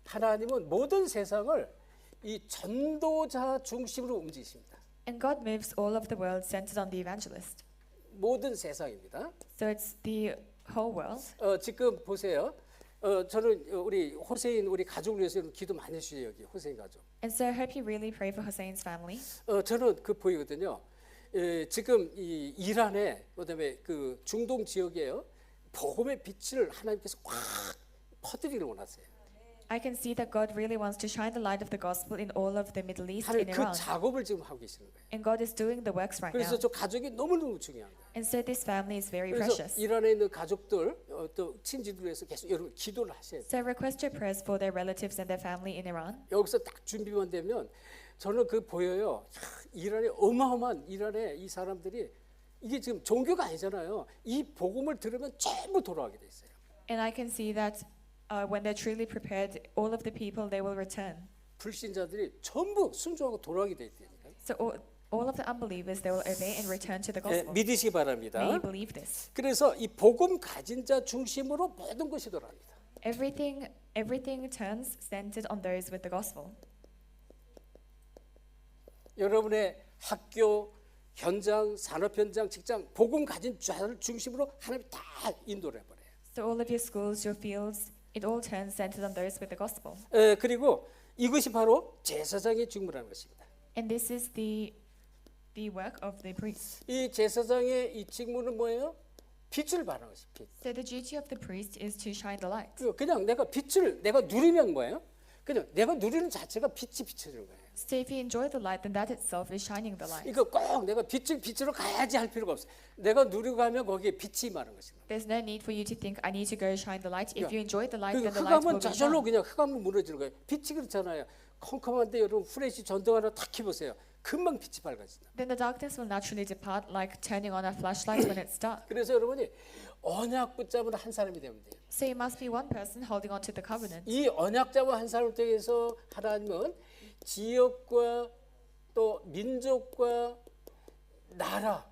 Speaker 1: 하나님은 모든 세상을 이 전도자 중심으로 움직이십니다.
Speaker 2: And God moves all of the world centered on the evangelist.
Speaker 1: 모든 세상입니다.
Speaker 2: So it's the whole world.
Speaker 1: 지금 보세요. 저는 우리 호세인 우리 가족을 위해서 기도 많이 해주세요. 여기 호세인 가족.
Speaker 2: And so I hope you really pray for Hussein's family.
Speaker 1: 저는 그 보이거든요. 지금 이 이란에 그다음에 그 중동 지역에요. 복음의 빛을 하나님께서 확 퍼뜨리기를 원하세요.
Speaker 2: I can see that God really wants to shine the light of the gospel in all of the Middle East,
Speaker 1: 하나님
Speaker 2: in
Speaker 1: 그
Speaker 2: Iran.
Speaker 1: 작업을 지금 하고 계시는 거예요.
Speaker 2: And God is doing the works right
Speaker 1: 그래서
Speaker 2: now.
Speaker 1: 저 가족이 너무너무 중요한 거예요.
Speaker 2: And so this family is very
Speaker 1: 그래서
Speaker 2: precious.
Speaker 1: 이란에 있는 가족들 또 친지들 위해서 계속 여러분 기도를 하셔야 돼요.
Speaker 2: So request your prayers for their relatives and their family in Iran.
Speaker 1: 여기서 딱 준비만 되면 저는 그 보여요. 이란에 어마어마한 이란에 이 사람들이 이게 지금 종교가 아니잖아요. 이 복음을 들으면 전부 돌아가게 돼 있어요.
Speaker 2: And I can see that when they're truly prepared, all of the people, they will return.
Speaker 1: 불신자들이 전부 순종하고 돌아가게 돼 있다니까요.
Speaker 2: So all of the unbelievers, they will obey and return to the gospel.
Speaker 1: 믿으시기 바랍니다.
Speaker 2: May you believe this.
Speaker 1: 그래서 이 복음 가진 자 중심으로 모든 것이 돌아갑니다.
Speaker 2: Everything turns centered on those with the gospel.
Speaker 1: 여러분의 학교, 현장, 산업 현장, 직장 복음 가진 자를 중심으로 하나님 다 인도를 해버려요.
Speaker 2: So all of your schools, your fields, it all turns centered on those with the gospel.
Speaker 1: 그리고 이것이 바로 제사장의 직무라는 것입니다.
Speaker 2: And this is the work of the priest.
Speaker 1: 이 제사장의 이 직무는 뭐예요? 빛을 발하는 것이 빛.
Speaker 2: So the duty of the priest is to shine the light.
Speaker 1: 그냥 내가 빛을 내가 누리면 뭐예요? 그냥 내가 누리는 자체가 빛이 비춰지는 거예요.
Speaker 2: So if you enjoy the light, then that itself is shining the light.
Speaker 1: 이거 꼭 내가 빛으로 가야지 할 필요가 없어요. 내가 누리고 가면 거기에 빛이 임하는 것입니다.
Speaker 2: There's no need for you to think, I need to go shine the light. If you enjoy the light,
Speaker 1: 그
Speaker 2: then the light will
Speaker 1: 흑암은
Speaker 2: be
Speaker 1: 저절로
Speaker 2: shone.
Speaker 1: 그냥 흑암은 무너지는 거예요. 빛이 그렇잖아요. 컴컴한데 여러분 프레시 전등 하나 탁 켜보세요. 금방 빛이 밝아진다.
Speaker 2: Then the darkness will naturally depart like turning on a flashlight when it's dark.
Speaker 1: 그래서 여러분이 언약 붙잡은 한 사람이 되면 돼요.
Speaker 2: So you must be one person holding on to the covenant.
Speaker 1: 이 언약 잡은 한 사람을 통해서 하나님은 지역과 또 민족과 나라,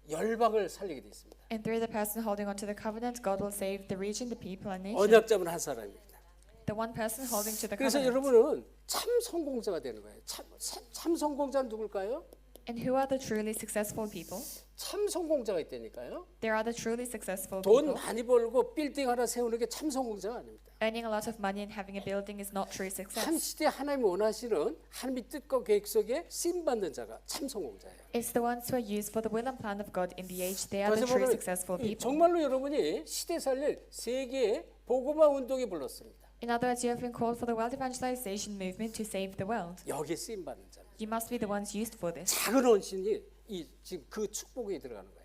Speaker 1: 열방을 살리게 돼 있습니다.
Speaker 2: And through the person holding on to the covenant, God will save the region, the people, and nation.
Speaker 1: 언약 잡은 한 사람입니다.
Speaker 2: The one person holding to the
Speaker 1: 그래서
Speaker 2: covenant.
Speaker 1: 여러분은 참 성공자가 되는 거예요. 참 성공자는 누굴까요?
Speaker 2: And who are the truly successful people?
Speaker 1: 참 성공자가 있다니까요.
Speaker 2: There are the truly successful
Speaker 1: 돈
Speaker 2: people.
Speaker 1: 많이 벌고 빌딩 하나 세우는 게 참 성공자가 아닙니다.
Speaker 2: Earning a lot of money and having a building is not true
Speaker 1: 한
Speaker 2: success.
Speaker 1: 시대 하나님이 원하시는 하나님의 뜻과 계획 속에 쓰임 받는 자가 참 성공자예요.
Speaker 2: It's the ones who are used for the will and plan of God in the age. They are the
Speaker 1: 다시
Speaker 2: true
Speaker 1: 말하면
Speaker 2: successful
Speaker 1: 이
Speaker 2: people.
Speaker 1: 정말로 여러분이 시대 살릴 세계의 복음화 운동에 불렀습니다.
Speaker 2: In other words, you have been called for the world evangelization movement to save the world.
Speaker 1: 여기에 쓰임 받는 자.
Speaker 2: You must be the ones used for this.
Speaker 1: 작은 헌신이 이 지금 그 축복에 들어가는 거예요.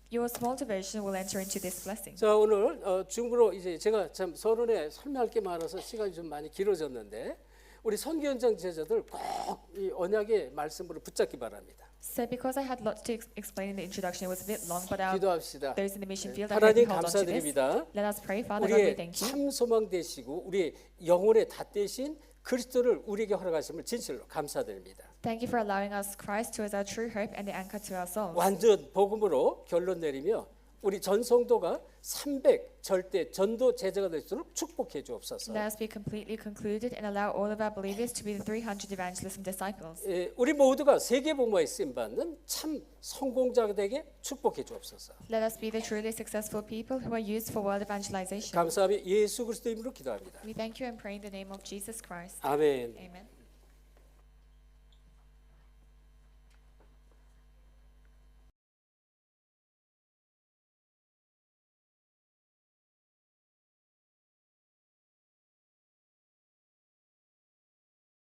Speaker 2: Your small devotion will enter into this blessing.
Speaker 1: 자, 오늘 중으로 이제 제가 참 서론에 설명할 게 많아서 시간이 좀 많이 길어졌는데 우리 선교 현장 제자들 꼭 이 언약의 말씀으로 붙잡기 바랍니다.
Speaker 2: So because I had lots to explain in the introduction, it was a bit long, but
Speaker 1: 기도합시다.
Speaker 2: those in the mission field, I hope you
Speaker 1: 하나님
Speaker 2: hold on to this.
Speaker 1: 감사드립니다.
Speaker 2: Let us pray. Father God, we
Speaker 1: 우리의
Speaker 2: thank you.
Speaker 1: 참 소망 되시고 우리의 영혼의 닷 되신 그리스도를 우리에게 허락하심을 진실로 감사드립니다.
Speaker 2: Thank you for allowing us Christ, who is our true hope and the anchor to our souls.
Speaker 1: 완전 복음으로 결론 내리며 우리 전 성도가 300 절대 전도 제자가 될 수 있도록 축복해 주옵소서.
Speaker 2: Let us be completely concluded and allow all of our believers to be the 300 evangelists and disciples.
Speaker 1: 우리 모두가 세계 복음화에 쓰임 받는 참 성공자가 되게 축복해 주옵소서.
Speaker 2: Let us be the truly successful people who are used for world evangelization.
Speaker 1: 감사하며 예수 그리스도 이름으로 기도합니다.
Speaker 2: We thank you and pray in the name of Jesus Christ.
Speaker 1: 아멘.
Speaker 2: Amen.